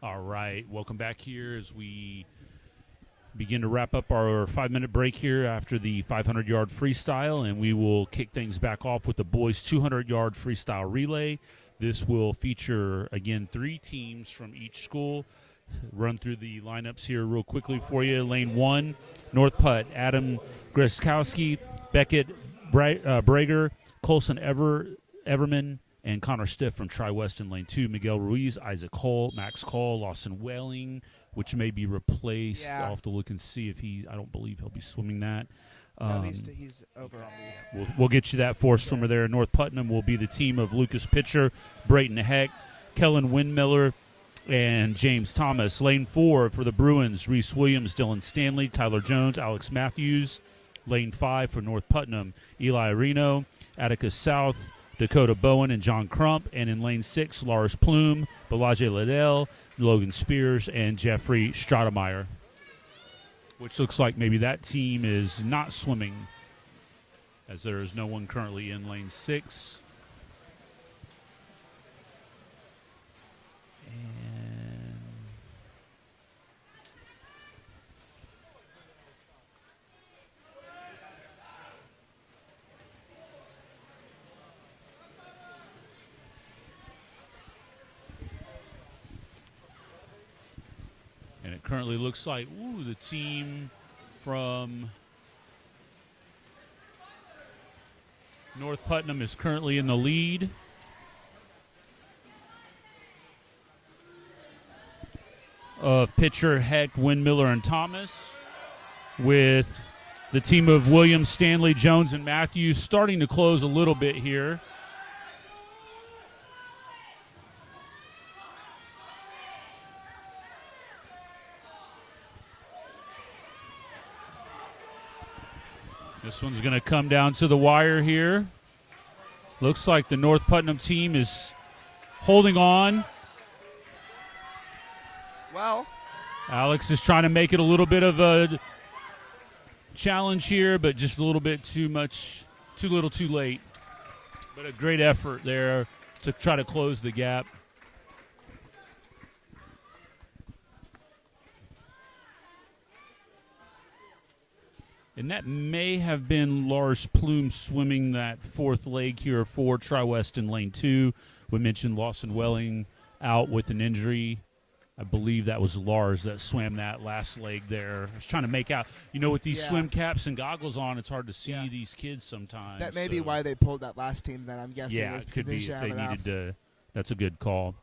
All right, welcome back here as we begin to wrap up our 5-minute break here after the 500-yard freestyle, and we will kick things back off with the boys' 200-yard freestyle relay. This will feature, again, 3 teams from each school. Run through the lineups here real quickly for you. Lane 1, North Putt, Adam Greskowski, Beckett Brager, Colson Everman, and Connor Stiff from Tri-West in Lane 2, Miguel Ruiz, Isaac Hull, Max Call, Lawson Welling, which may be replaced. Yeah. I'll have to look and see if I don't believe he'll be swimming that. No, he's over on the. We'll get you that force swimmer there. North Putnam will be the team of Lucas Pitcher, Brayton Heck, Kellen Windmiller, and James Thomas. Lane 4 for the Bruins, Reese Williams, Dylan Stanley, Tyler Jones, Alex Matthews. Lane 5 for North Putnam, Eli Reno, Atticus South, Dakota Bowen, and John Crump. And in Lane 6, Lars Plume, Balaje Liddell, Logan Spears, and Jeffrey Stratemeyer. Which looks like maybe that team is not swimming, as there is no one currently in Lane 6. And it currently looks like, the team from North Putnam is currently in the lead. Of Pitcher, Heck, Windmiller, and Thomas, with the team of Williams, Stanley, Jones, and Matthews starting to close a little bit here. This one's going to come down to the wire here. Looks like the North Putnam team is holding on. Well, Alex is trying to make it a little bit of a challenge here, but just a little bit too much, too little, too late. But a great effort there to try to close the gap. And that may have been Lars Plume swimming that fourth leg here for Tri-West in Lane 2. We mentioned Lawson Welling out with an injury. I believe that was Lars that swam that last leg there. I was trying to make out, with these swim caps and goggles on, it's hard to see these kids sometimes. That may be why they pulled that last team then, I'm guessing. Yeah, it could be if they needed to. That's a good call.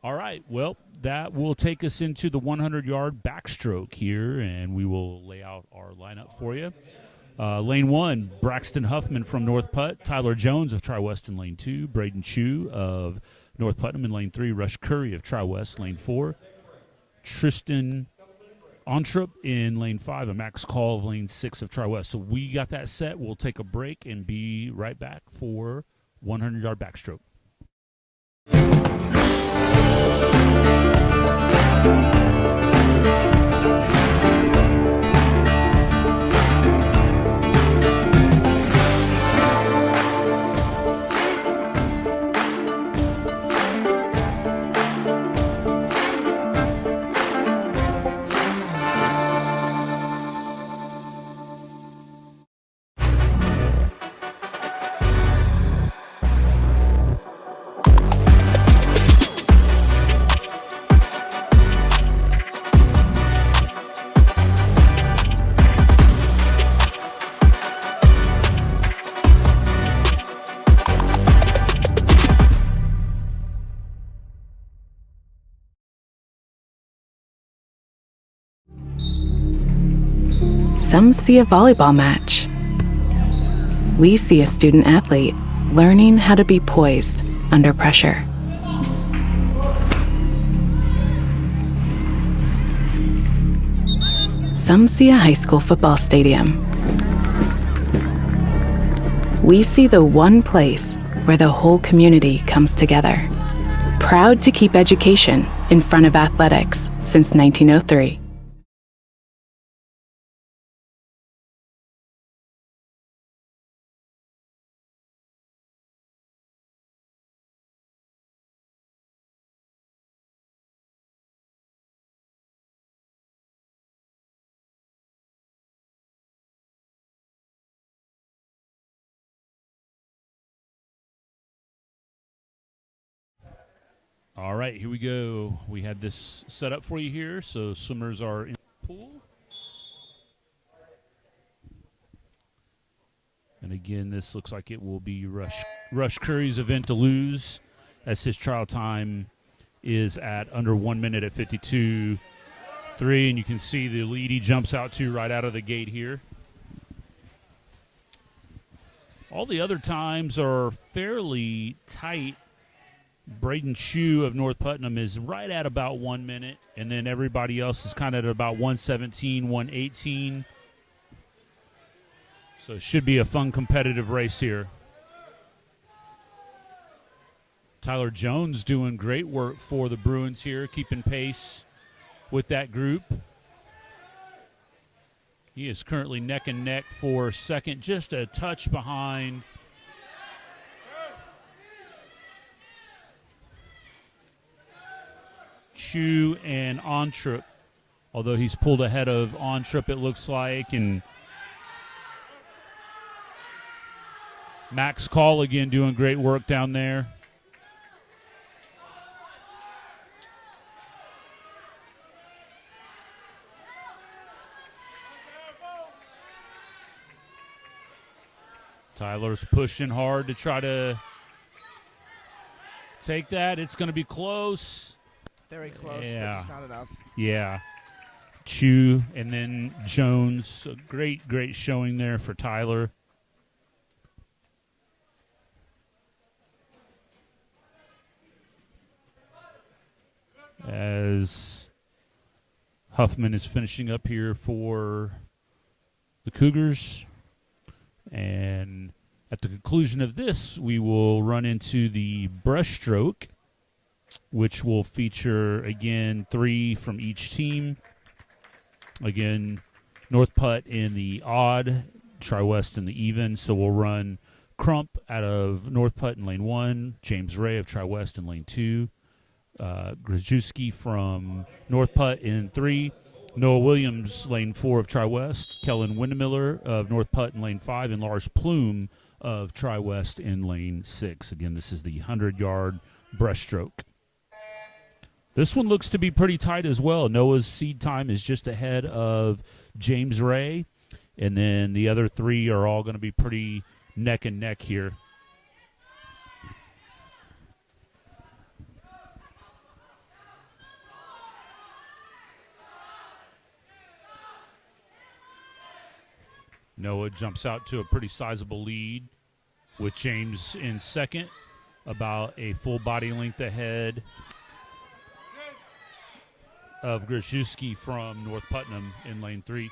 All right, well, that will take us into the 100-yard backstroke here, and we will lay out our lineup for you. Lane 1, Braxton Huffman from North Putt, Tyler Jones of Tri-West in Lane 2, Braden Chu of North Putnam in Lane 3, Rush Curry of Tri-West, Lane 4, Tristan Ontrup in Lane 5, and Max Call of Lane 6 of Tri-West. So we got that set. We'll take a break and be right back for 100-yard backstroke. Some see a volleyball match. We see a student athlete learning how to be poised under pressure. Some see a high school football stadium. We see the one place where the whole community comes together. Proud to keep education in front of athletics since 1903. All right, here we go. We had this set up for you here, so swimmers are in the pool. And again, this looks like it will be Rush Curry's event to lose, as his trial time is at under 1 minute at 52.3, and you can see the lead he jumps out to right out of the gate here. All the other times are fairly tight. Braden Chu of North Putnam is right at about 1 minute, and then everybody else is kind of at about 1:17, 1:18. So it should be a fun, competitive race here. Tyler Jones doing great work for the Bruins here, keeping pace with that group. He is currently neck and neck for second, just a touch behind Chu and Ontrup, although he's pulled ahead of Ontrup, it looks like, and Max Call again doing great work down there. Tyler's pushing hard to try to take that. It's going to be close. Very close, Yeah. but just not enough. Yeah. Chu and then Jones. A great showing there for Tyler. As Huffman is finishing up here for the Cougars. And at the conclusion of this, we will run into the breaststroke, which will feature, again, 3 from each team. Again, North Putt in the odd, Tri-West in the even. So we'll run Crump out of North Putt in lane 1, James Ray of Tri-West in lane 2, Grajewski from North Putt in 3, Noah Williams, lane 4 of Tri-West, Kellen Windemiller of North Putt in lane 5, and Lars Plume of Tri-West in lane 6. Again, this is the 100-yard breaststroke. This one looks to be pretty tight as well. Noah's seed time is just ahead of James Ray, and then the other 3 are all going to be pretty neck and neck here. Noah jumps out to a pretty sizable lead with James in second, about a full body length ahead of Grishewski from North Putnam in lane 3.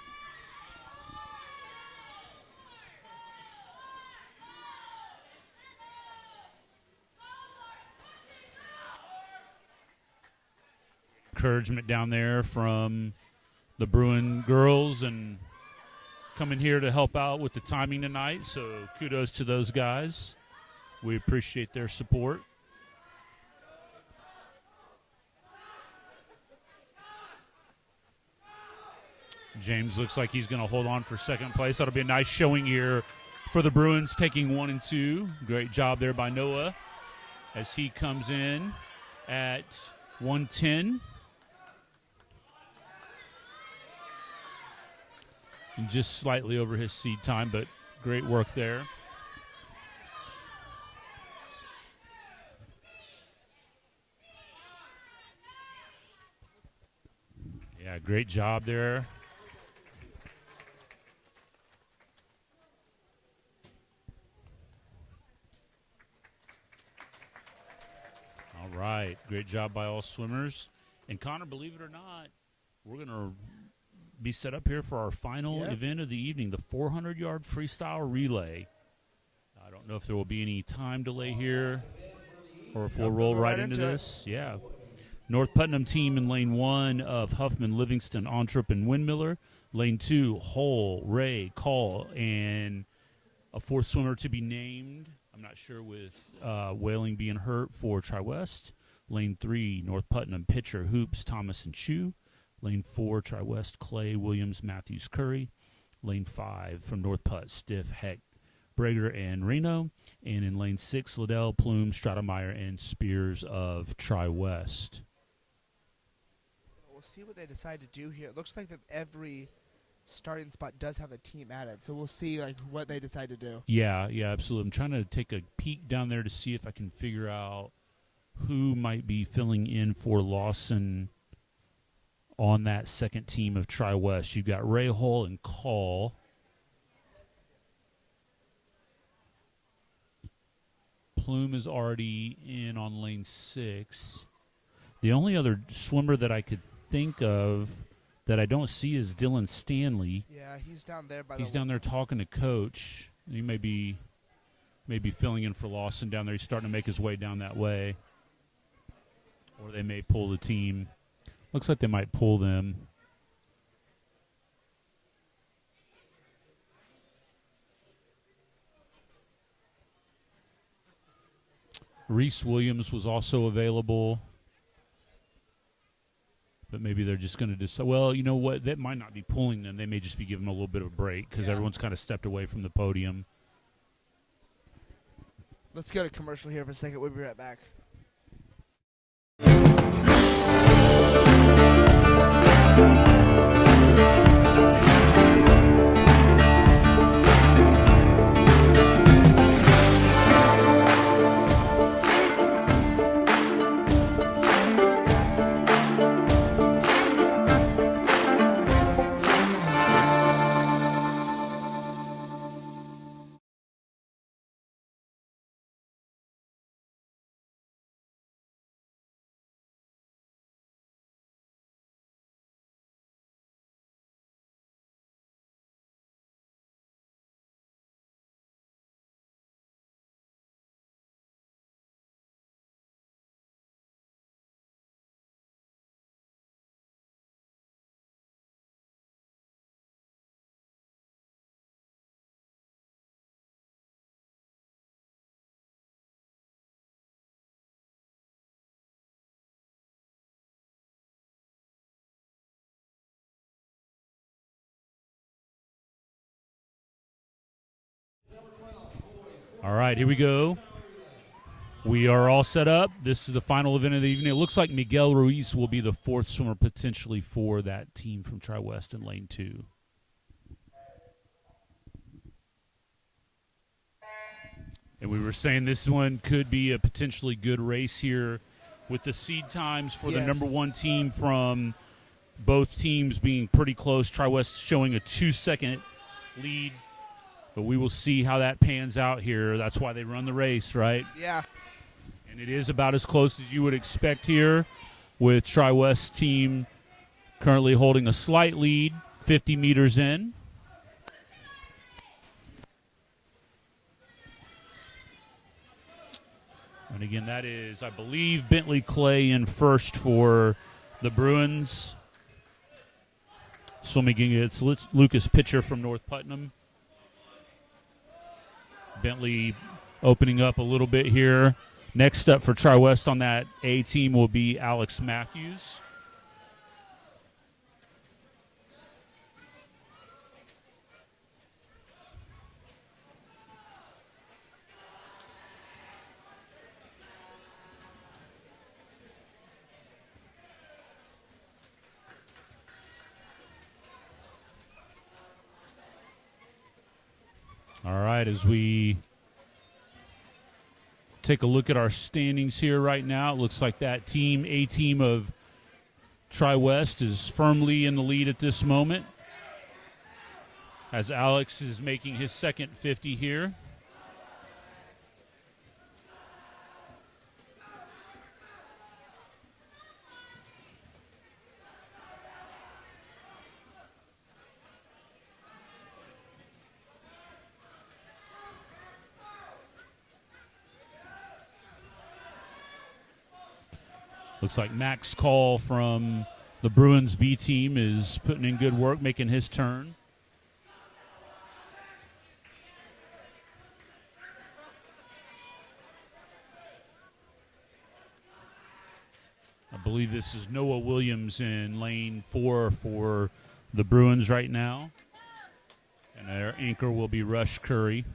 Encouragement down there from the Bruin girls and coming here to help out with the timing tonight, so kudos to those guys. We appreciate their support. James looks like he's going to hold on for second place. That'll be a nice showing here for the Bruins, taking 1 and 2. Great job there by Noah as he comes in at 110. And just slightly over his seed time, but great work there. Yeah, great job there. All right, great job by all swimmers. And Connor, believe it or not, we're going to be set up here for our final event of the evening, the 400-yard freestyle relay. I don't know if there will be any time delay here or if we'll roll right into this. Yeah. North Putnam team in lane 1 of Huffman, Livingston, Ontrup, and Windmiller. Lane 2, Hull, Ray, Call, and a fourth swimmer to be named. I'm not sure with Whaling being hurt for Tri-West. Lane 3, North Putnam, Pitcher, Hoops, Thomas, and Chu. Lane 4, Tri-West, Clay, Williams, Matthews, Curry. Lane 5 from North Putt, Stiff, Heck, Brager, and Reno. And in lane 6, Liddell, Plume, Stratemeyer, and Spears of Tri-West. We'll see what they decide to do here. It looks like that every starting spot does have a team added, so we'll see what they decide to do. Yeah, absolutely. I'm trying to take a peek down there to see if I can figure out who might be filling in for Lawson on that second team of Tri-West. You've got Ray, Hull, and Call. Plume is already in on lane 6. The only other swimmer that I could think of that I don't see is Dylan Stanley. Yeah, he's down there. He's down there talking to Coach. He may be filling in for Lawson down there. He's starting to make his way down that way. Or they may pull the team. Looks like they might pull them. Reese Williams was also available. But maybe they're just going to decide. Well, you know what? That might not be pulling them. They may just be giving them a little bit of a break because everyone's kind of stepped away from the podium. Let's go to commercial here for a second. We'll be right back. All right, here we go. We are all set up. This is the final event of the evening. It looks like Miguel Ruiz will be the fourth swimmer potentially for that team from Tri-West in lane 2. And we were saying this one could be a potentially good race here with the seed times for the number 1 team from both teams being pretty close. Tri-West showing a 2-second lead But we will see how that pans out here. That's why they run the race, right? Yeah. And it is about as close as you would expect here, with Tri-West team currently holding a slight lead, 50 meters in. And again, that is, I believe, Bentley Clay in first for the Bruins. Swimming against Lucas Pitcher from North Putnam. Bentley opening up a little bit here. Next up for Tri-West on that A team will be Alex Matthews. All right, as we take a look at our standings here right now, it looks like that team, A team of Tri-West, is firmly in the lead at this moment, as Alex is making his second 50 here. Looks like Max Call from the Bruins B team is putting in good work, making his turn. I believe this is Noah Williams in lane 4 for the Bruins right now. And their anchor will be Rush Curry.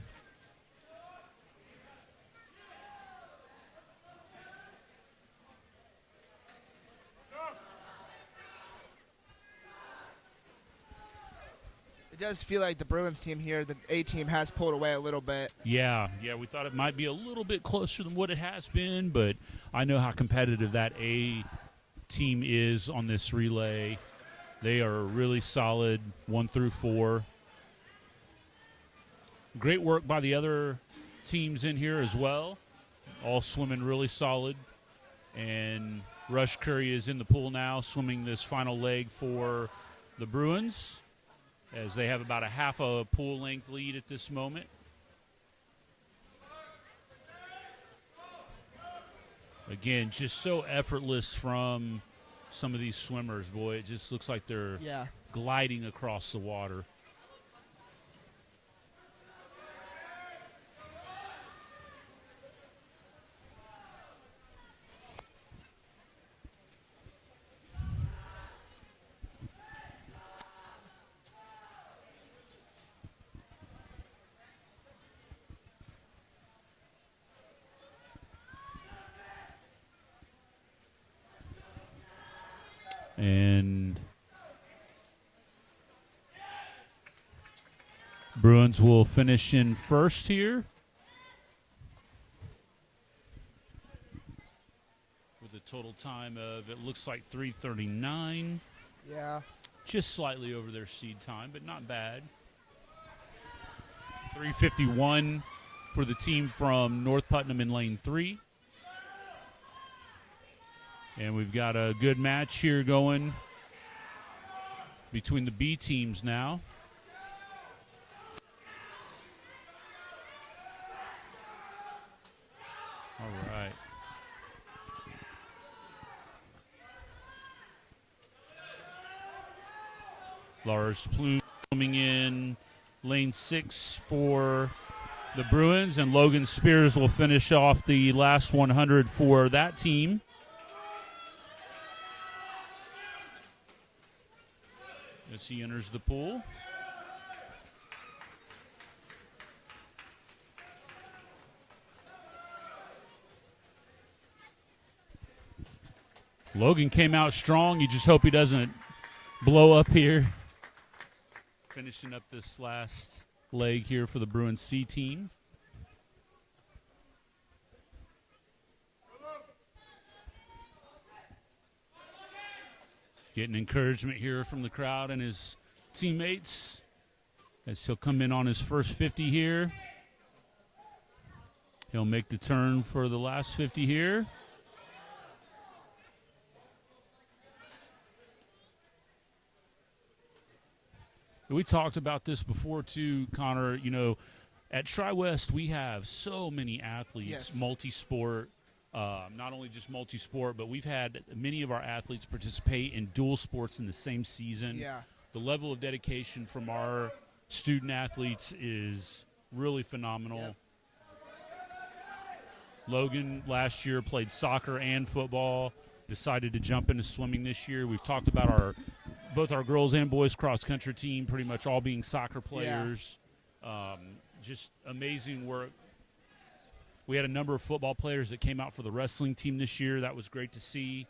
It does feel like the Bruins team here, the A team, has pulled away a little bit. Yeah, we thought it might be a little bit closer than what it has been, but I know how competitive that A team is on this relay. They are really solid, 1 through 4. Great work by the other teams in here as well, all swimming really solid. And Rush Curry is in the pool now, swimming this final leg for the Bruins, as they have about a half a pool length lead at this moment. Again, just so effortless from some of these swimmers, boy. It just looks like they're gliding across the water. And Bruins will finish in first here with a total time of, it looks like, 3:39. Yeah. Just slightly over their seed time, but not bad. 3:51 for the team from North Putnam in lane 3. And we've got a good match here going between the B teams now. All right. Lars Plume coming in lane 6 for the Bruins, and Logan Spears will finish off the last 100 for that team. As he enters the pool. Logan came out strong. You just hope he doesn't blow up here. Finishing up this last leg here for the Bruins C team. Getting encouragement here from the crowd and his teammates. as he'll come in on his first 50 here. He'll make the turn for the last 50 here. We talked about this before too, Connor. You know, at Tri-West we have so many athletes, Yes. multi-sport, not only just multi-sport, but we've had many of our athletes participate in dual sports in the same season. Yeah. The level of dedication from our student athletes is really phenomenal. Yep. Logan last year played soccer and football, decided to jump into swimming this year. We've talked about both our girls and boys cross-country team pretty much all being soccer players. Just amazing work. We had a number of football players that came out for the wrestling team this year. That was great to see.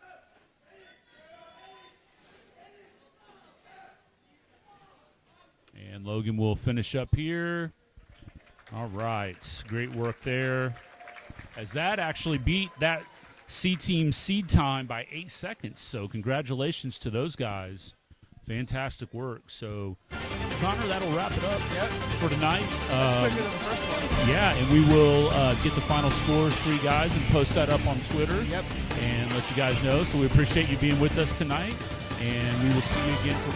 And Logan will finish up here. All right. Great work there. As that actually beat that C-team seed time by 8 seconds. So congratulations to those guys. Fantastic work. So, Connor, that'll wrap it up for tonight. That's quicker than the first one. Yeah, and we will get the final scores for you guys and post that up on Twitter. Yep. And let you guys know. So we appreciate you being with us tonight. And we will see you again for